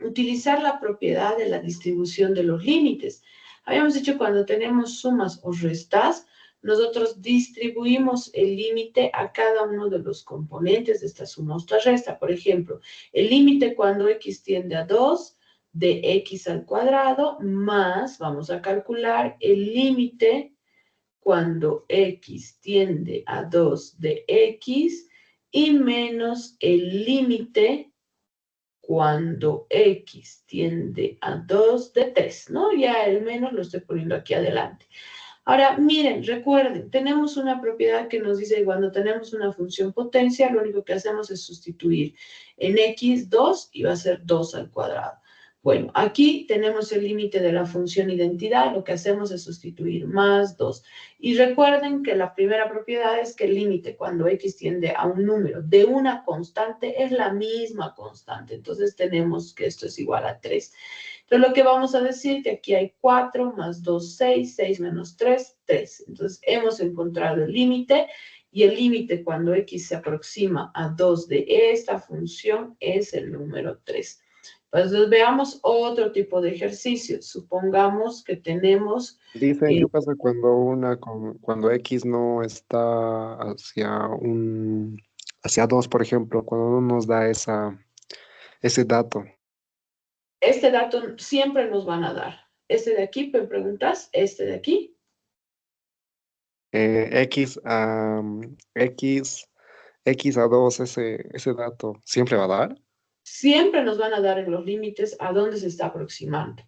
Speaker 2: utilizar la propiedad de la distribución de los límites. Habíamos dicho cuando tenemos sumas o restas, nosotros distribuimos el límite a cada uno de los componentes de esta suma o esta resta. Por ejemplo, el límite cuando x tiende a 2 de x al cuadrado más, vamos a calcular el límite cuando x tiende a 2 de x y menos el límite cuando x tiende a 2 de 3, ¿no? Ya el menos lo estoy poniendo aquí adelante. Ahora, miren, recuerden, tenemos una propiedad que nos dice que cuando tenemos una función potencia, lo único que hacemos es sustituir en x 2 y va a ser 2 al cuadrado. Bueno, aquí tenemos el límite de la función identidad, lo que hacemos es sustituir más 2. Y recuerden que la primera propiedad es que el límite cuando x tiende a un número de una constante es la misma constante. Entonces tenemos que esto es igual a 3. Entonces lo que vamos a decir que aquí hay 4 más 2, 6, 6 menos 3, 3. Entonces hemos encontrado el límite y el límite cuando x se aproxima a 2 de esta función es el número 3. Entonces veamos otro tipo de ejercicio. Supongamos que tenemos...
Speaker 4: Dicen, ¿qué pasa cuando X no está hacia 2, por ejemplo, cuando no nos da ese dato?
Speaker 2: Este dato siempre nos van a dar. Este de aquí, ¿me preguntas? Este de aquí.
Speaker 4: X a 2, ese dato, ¿siempre va a dar?
Speaker 2: Siempre nos van a dar en los límites a dónde se está aproximando.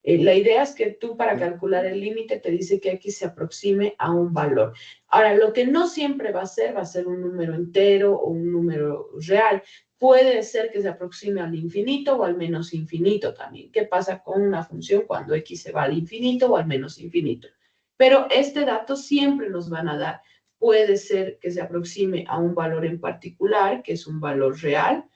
Speaker 2: La idea es que tú para calcular el límite te dice que x se aproxime a un valor. Ahora, lo que no siempre va a ser un número entero o un número real. Puede ser que se aproxime al infinito o al menos infinito también. ¿Qué pasa con una función cuando x se va al infinito o al menos infinito? Pero este dato siempre nos van a dar. Puede ser que se aproxime a un valor en particular, que es un valor real.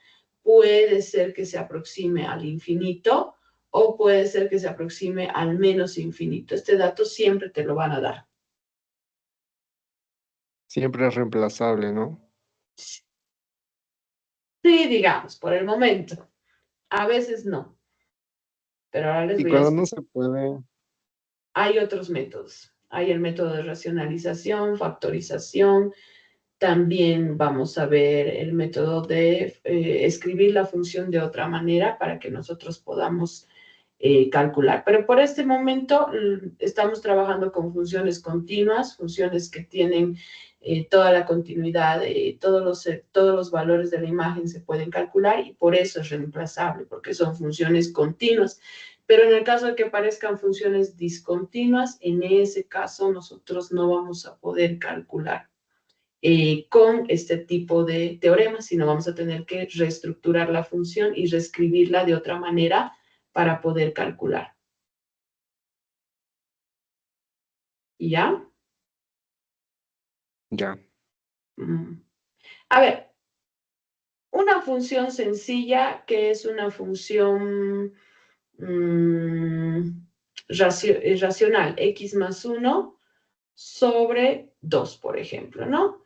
Speaker 2: Puede ser que se aproxime al infinito o puede ser que se aproxime al menos infinito. Este dato siempre te lo van a dar.
Speaker 4: Siempre es reemplazable, ¿no?
Speaker 2: Sí, digamos, por el momento. A veces no. Pero ahora les
Speaker 4: Y
Speaker 2: voy a
Speaker 4: cuando no
Speaker 2: explicar.
Speaker 4: se puede,
Speaker 2: Hay otros métodos. Hay el método de racionalización, factorización. También vamos a ver el método de escribir la función de otra manera para que nosotros podamos calcular. Pero por este momento estamos trabajando con funciones continuas, funciones que tienen toda la continuidad, todos los valores de la imagen se pueden calcular y por eso es reemplazable, porque son funciones continuas. Pero en el caso de que aparezcan funciones discontinuas, en ese caso nosotros no vamos a poder calcular. con este tipo de teoremas, sino vamos a tener que reestructurar la función y reescribirla de otra manera para poder calcular. ¿Ya?
Speaker 4: Ya.
Speaker 2: A ver, una función sencilla que es una función racional, x más 1 sobre 2, por ejemplo, ¿no?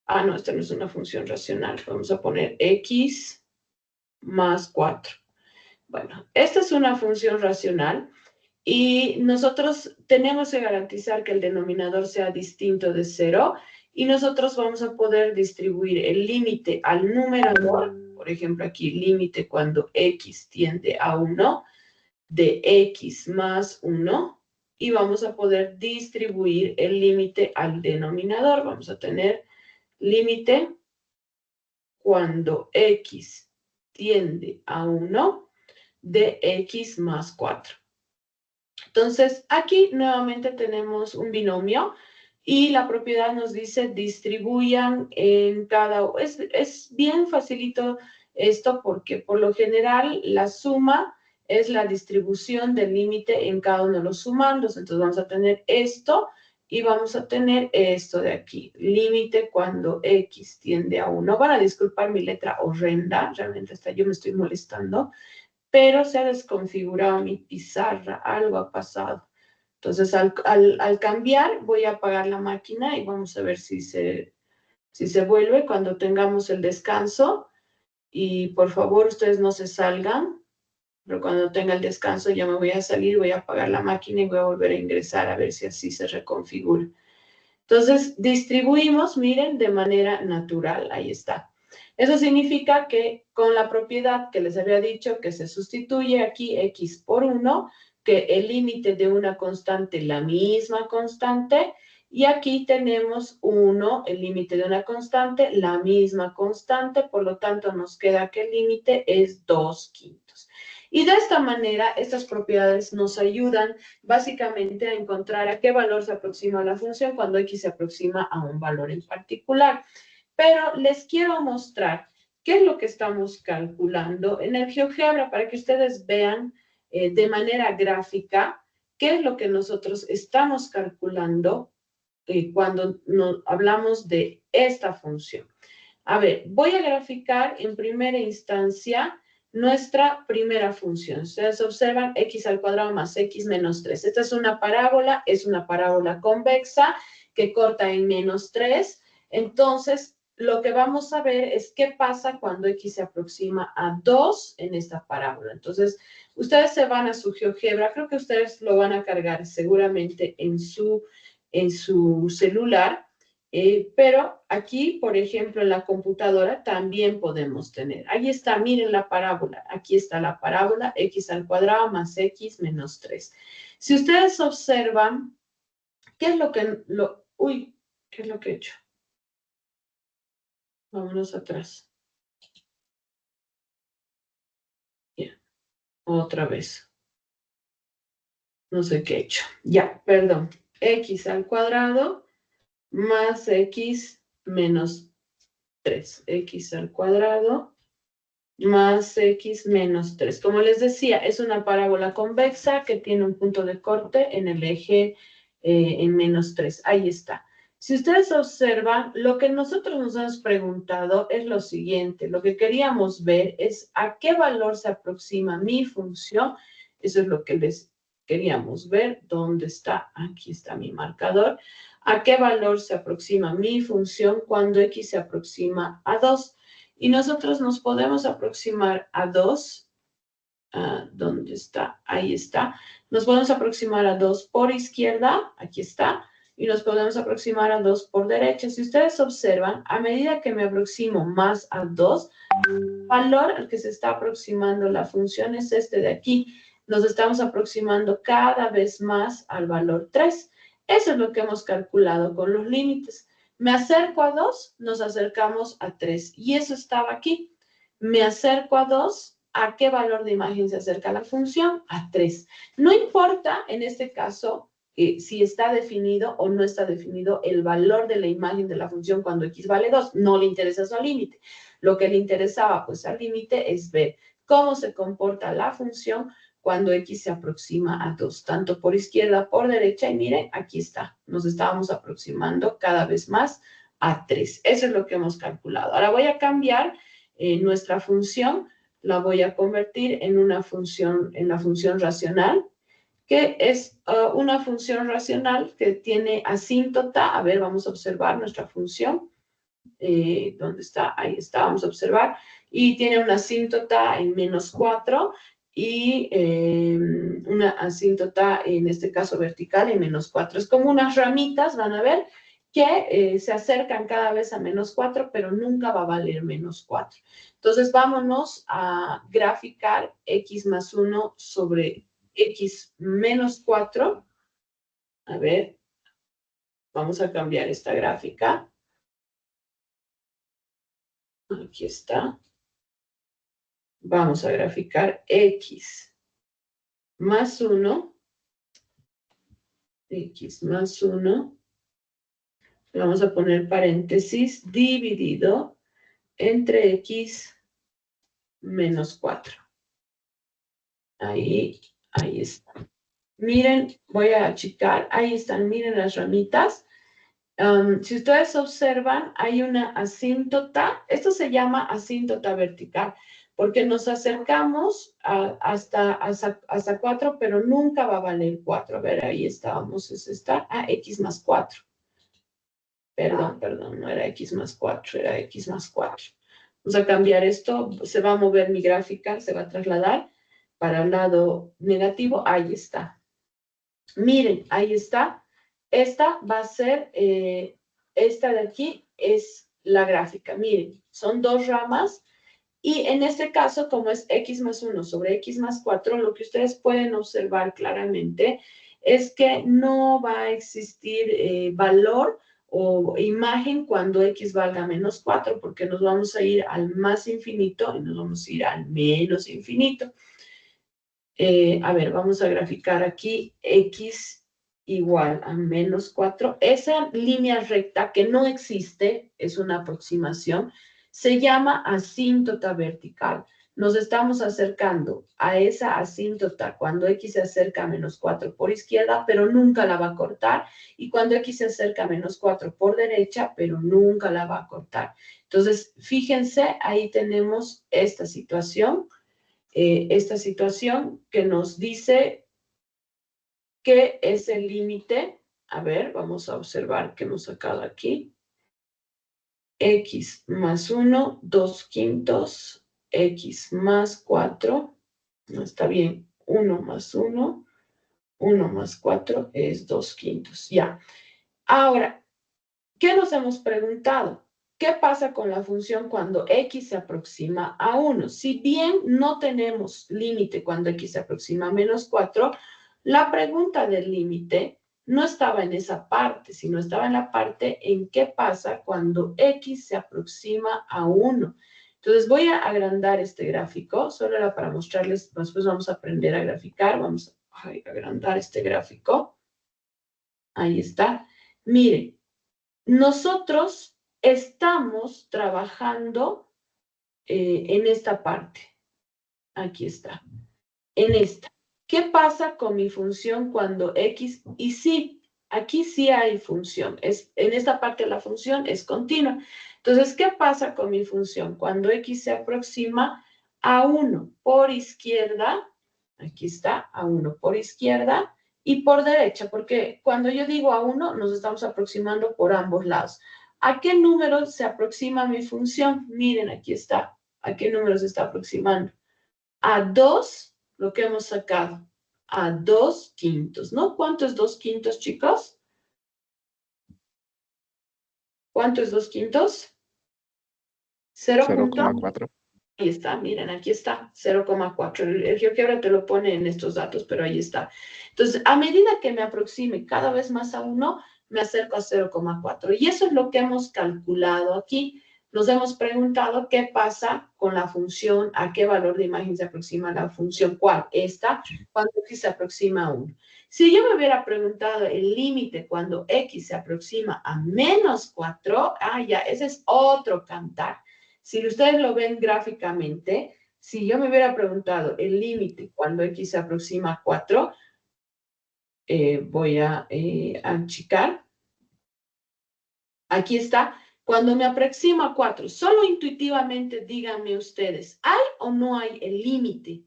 Speaker 2: Ah, no, esta no es una función racional. Vamos a poner x más 4. Bueno, esta es una función racional y nosotros tenemos que garantizar que el denominador sea distinto de 0 y nosotros vamos a poder distribuir el límite al numerador, por ejemplo aquí límite cuando x tiende a 1, de x más 1, y vamos a poder distribuir el límite al denominador. Vamos a tener límite cuando x tiende a 1 de x más 4. Entonces, aquí nuevamente tenemos un binomio y la propiedad nos dice distribuyan en cada... Es bien facilito esto porque por lo general la suma es la distribución del límite en cada uno de los sumandos. Entonces vamos a tener esto y vamos a tener esto de aquí. Límite cuando x tiende a 1. Van a disculpar mi letra horrenda, realmente hasta yo me estoy molestando, pero se ha desconfigurado mi pizarra, algo ha pasado. Entonces, al cambiar, voy a apagar la máquina y vamos a ver si se vuelve cuando tengamos el descanso. Y por favor, ustedes no se salgan, pero cuando tenga el descanso ya me voy a salir, voy a apagar la máquina y voy a volver a ingresar a ver si así se reconfigura. Entonces, distribuimos, miren, de manera natural, ahí está. Eso significa que con la propiedad que les había dicho, que se sustituye aquí x por 1, que el límite de una constante, la misma constante, y aquí tenemos 1, el límite de una constante, la misma constante, por lo tanto nos queda que el límite es 2/5. Y de esta manera, estas propiedades nos ayudan básicamente a encontrar a qué valor se aproxima la función cuando x se aproxima a un valor en particular. Pero les quiero mostrar qué es lo que estamos calculando en el GeoGebra para que ustedes vean de manera gráfica qué es lo que nosotros estamos calculando cuando hablamos de esta función. A ver, voy a graficar en primera instancia nuestra primera función. Ustedes observan x al cuadrado más x menos 3. Esta es una parábola convexa que corta en menos 3. Entonces, lo que vamos a ver es qué pasa cuando x se aproxima a 2 en esta parábola. Entonces, ustedes se van a su GeoGebra. Creo que ustedes lo van a cargar seguramente en su celular. Pero aquí, por ejemplo, en la computadora también podemos tener. Ahí está, miren la parábola. Aquí está la parábola, x al cuadrado más x menos 3. Si ustedes observan, ¿qué es lo que... ¿qué es lo que he hecho? Vámonos atrás. Ya, otra vez. No sé qué he hecho. Ya, perdón. X al cuadrado más x menos 3. X al cuadrado más x menos 3. Como les decía, es una parábola convexa que tiene un punto de corte en el eje en menos 3. Ahí está. Si ustedes observan, lo que nosotros nos hemos preguntado es lo siguiente. Lo que queríamos ver es a qué valor se aproxima mi función. Eso es lo que les queríamos ver. ¿Dónde está? Aquí está mi marcador. ¿A qué valor se aproxima mi función cuando x se aproxima a 2? Y nosotros nos podemos aproximar a 2. ¿Dónde está? Ahí está. Nos podemos aproximar a 2 por izquierda. Aquí está. Y nos podemos aproximar a 2 por derecha. Si ustedes observan, a medida que me aproximo más a 2, el valor al que se está aproximando la función es este de aquí. Nos estamos aproximando cada vez más al valor 3. Eso es lo que hemos calculado con los límites. Me acerco a 2, nos acercamos a 3. Y eso estaba aquí. Me acerco a 2, ¿a qué valor de imagen se acerca la función? A 3. No importa, en este caso, si está definido o no está definido el valor de la imagen de la función cuando x vale 2. No le interesa su límite. Lo que le interesaba, pues, al límite es ver cómo se comporta la función cuando x se aproxima a 2, tanto por izquierda, por derecha, y miren, aquí está. Nos estábamos aproximando cada vez más a 3. Eso es lo que hemos calculado. Ahora voy a cambiar nuestra función, la voy a convertir en una función, en la función racional, que es una función racional que tiene asíntota. A ver, vamos a observar nuestra función. ¿Dónde está? Ahí está, vamos a observar. Y tiene una asíntota en -4 y una asíntota, en este caso vertical, en -4. Es como unas ramitas, van a ver, que se acercan cada vez a -4, pero nunca va a valer -4. Entonces, vámonos a graficar x más 1 sobre x menos 4. A ver, vamos a cambiar esta gráfica. Aquí está. Vamos a graficar x más 1. X más 1. Vamos a poner paréntesis dividido entre x menos 4. Ahí está. Miren, voy a achicar. Ahí están, miren las ramitas. Si ustedes observan, hay una asíntota. Esto se llama asíntota vertical, porque nos acercamos hasta 4, pero nunca va a valer 4. A ver, ahí estábamos, es esta, x más 4. Perdón, no era x más 4, era x más 4. Vamos a cambiar esto, se va a mover mi gráfica, se va a trasladar para el lado negativo. Ahí está. Miren, ahí está. Esta va a ser, esta de aquí es la gráfica. Miren, son dos ramas. Y en este caso, como es x más 1 sobre x más 4, lo que ustedes pueden observar claramente es que no va a existir valor o imagen cuando x valga menos 4, porque nos vamos a ir al más infinito y nos vamos a ir al menos infinito. A ver, vamos a graficar aquí x igual a menos 4. Esa línea recta que no existe, es una aproximación, se llama asíntota vertical. Nos estamos acercando a esa asíntota cuando x se acerca a menos 4 por izquierda, pero nunca la va a cortar. Y cuando x se acerca a menos 4 por derecha, pero nunca la va a cortar. Entonces, fíjense, ahí tenemos esta situación que nos dice que es el límite. A ver, vamos a observar que hemos sacado aquí. X más 1, 2/5, x más 4, no está bien, 1 más 1, 1 más 4 es 2/5, ya. Ahora, ¿qué nos hemos preguntado? ¿Qué pasa con la función cuando x se aproxima a 1? Si bien no tenemos límite cuando x se aproxima a menos 4, la pregunta del límite no estaba en esa parte, sino estaba en la parte en qué pasa cuando x se aproxima a 1. Entonces voy a agrandar este gráfico, solo era para mostrarles, después vamos a aprender a graficar, vamos a agrandar este gráfico. Ahí está. Miren, nosotros estamos trabajando en esta parte. Aquí está. En esta. ¿Qué pasa con mi función cuando x? Y sí, aquí sí hay función. En esta parte la función es continua. Entonces, ¿qué pasa con mi función? Cuando x se aproxima a 1 por izquierda, aquí está, a 1 por izquierda, y por derecha, porque cuando yo digo a 1, nos estamos aproximando por ambos lados. ¿A qué número se aproxima mi función? Miren, aquí está. ¿A qué número se está aproximando? A 2, lo que hemos sacado. A 2/5, ¿no? ¿Cuánto es 2/5, chicos? ¿Cuánto es 2/5?
Speaker 4: 0,4.
Speaker 2: Ahí está, miren, aquí está, 0,4. El GeoGebra te lo pone en estos datos, pero ahí está. Entonces, a medida que me aproxime cada vez más a 1, me acerco a 0,4. Y eso es lo que hemos calculado aquí. Nos hemos preguntado qué pasa con la función, a qué valor de imagen se aproxima la función. ¿Cuál? Esta, cuando x se aproxima a 1. Si yo me hubiera preguntado el límite cuando x se aproxima a menos 4, ya, ese es otro cantar. Si ustedes lo ven gráficamente, si yo me hubiera preguntado el límite cuando x se aproxima a 4, voy a achicar. Aquí está. Cuando me aproximo a 4, solo intuitivamente díganme ustedes, ¿hay o no hay el límite?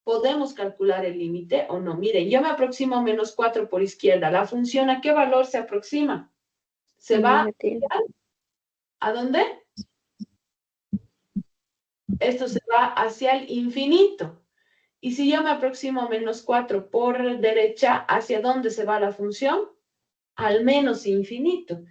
Speaker 2: ¿Podemos calcular el límite o no? Miren, yo me aproximo a menos 4 por izquierda. ¿La función a qué valor se aproxima? ¿Se va a dónde? Esto se va hacia el infinito. Y si yo me aproximo a menos 4 por derecha, ¿hacia dónde se va la función? Al menos infinito.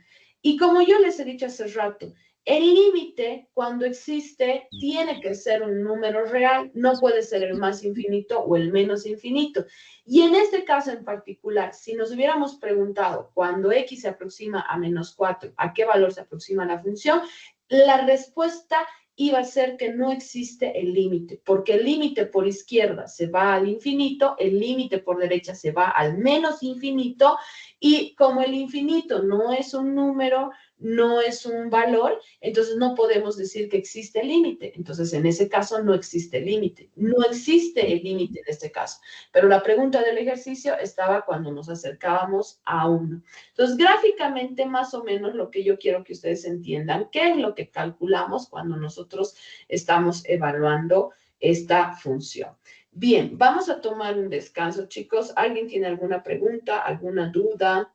Speaker 2: Y como yo les he dicho hace rato, el límite cuando existe tiene que ser un número real, no puede ser el más infinito o el menos infinito. Y en este caso en particular, si nos hubiéramos preguntado cuando x se aproxima a menos 4, ¿a qué valor se aproxima la función? La respuesta iba a ser que no existe el límite, porque el límite por izquierda se va al infinito, el límite por derecha se va al menos infinito, y como el infinito no es un número, no es un valor, entonces no podemos decir que existe el límite. Entonces, en ese caso no existe el límite. No existe el límite en este caso. Pero la pregunta del ejercicio estaba cuando nos acercábamos a 1. Entonces, gráficamente, más o menos lo que yo quiero que ustedes entiendan, qué es lo que calculamos cuando nosotros estamos evaluando esta función. Bien, vamos a tomar un descanso, chicos. ¿Alguien tiene alguna pregunta, alguna duda?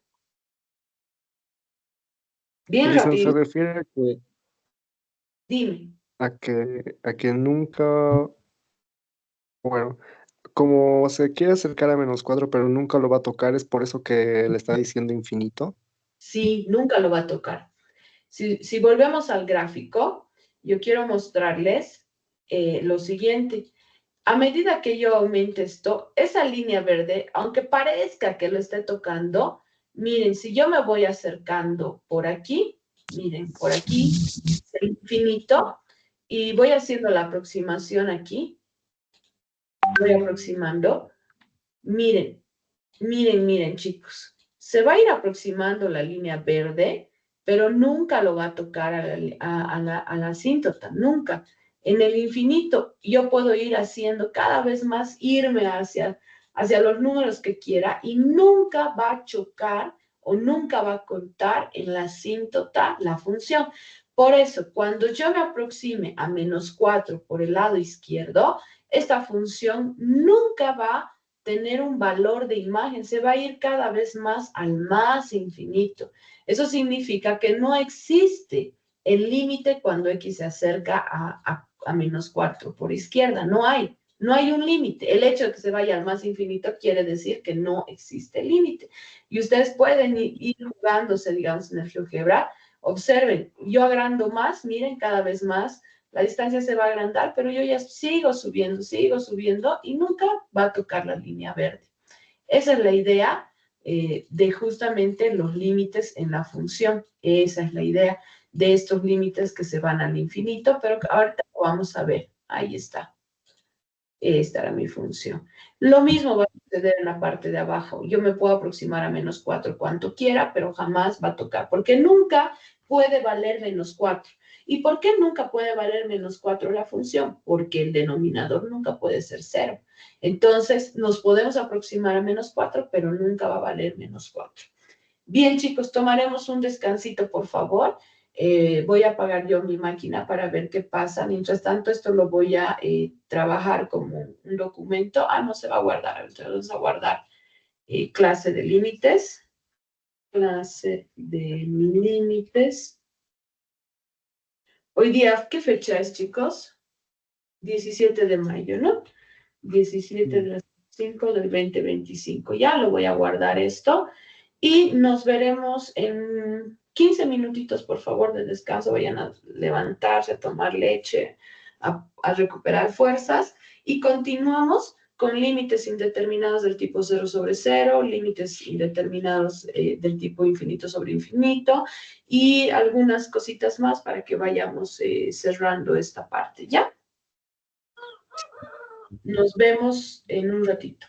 Speaker 2: Bien
Speaker 4: Dicen,
Speaker 2: rápido.
Speaker 4: se refiere
Speaker 2: Dime.
Speaker 4: a que nunca, bueno, como se quiere acercar a menos 4, pero nunca lo va a tocar, es por eso que le está diciendo infinito.
Speaker 2: Sí, nunca lo va a tocar. Si volvemos al gráfico, yo quiero mostrarles lo siguiente. A medida que yo aumente esto, esa línea verde, aunque parezca que lo esté tocando, miren, si yo me voy acercando por aquí, miren, por aquí, es el infinito, y voy haciendo la aproximación aquí, voy aproximando, miren, miren, chicos, se va a ir aproximando la línea verde, pero nunca lo va a tocar a la asíntota, nunca. En el infinito yo puedo ir haciendo cada vez más, irme hacia los números que quiera y nunca va a chocar o nunca va a cortar en la asíntota la función. Por eso, cuando yo me aproxime a menos 4 por el lado izquierdo, esta función nunca va a tener un valor de imagen, se va a ir cada vez más al más infinito. Eso significa que no existe el límite cuando x se acerca a menos 4 por izquierda, no hay un límite. El hecho de que se vaya al más infinito quiere decir que no existe límite. Y ustedes pueden ir jugándose, digamos, en el GeoGebra. Observen, yo agrando más, miren, cada vez más, la distancia se va a agrandar, pero yo ya sigo subiendo y nunca va a tocar la línea verde. Esa es la idea de justamente los límites en la función. Esa es la idea de estos límites que se van al infinito, pero que ahorita lo vamos a ver. Ahí está. Esta era mi función. Lo mismo va a suceder en la parte de abajo. Yo me puedo aproximar a menos 4 cuanto quiera, pero jamás va a tocar, porque nunca puede valer menos 4. ¿Y por qué nunca puede valer menos 4 la función? Porque el denominador nunca puede ser 0. Entonces, nos podemos aproximar a menos 4, pero nunca va a valer menos 4. Bien, chicos, tomaremos un descansito, por favor. Voy a apagar yo mi máquina para ver qué pasa. Mientras tanto, esto lo voy a trabajar como un documento. No se va a guardar. Entonces, vamos a guardar clase de límites. Clase de límites. Hoy día, ¿qué fecha es, chicos? 17 de mayo, ¿no? 17 de las 5 del 2025. Ya lo voy a guardar esto. Y nos veremos en 15 minutitos, por favor, de descanso. Vayan a levantarse, a tomar leche, a recuperar fuerzas. Y continuamos con límites indeterminados del tipo 0 sobre 0, límites indeterminados del tipo infinito sobre infinito y algunas cositas más para que vayamos cerrando esta parte, ¿ya? Nos vemos en un ratito.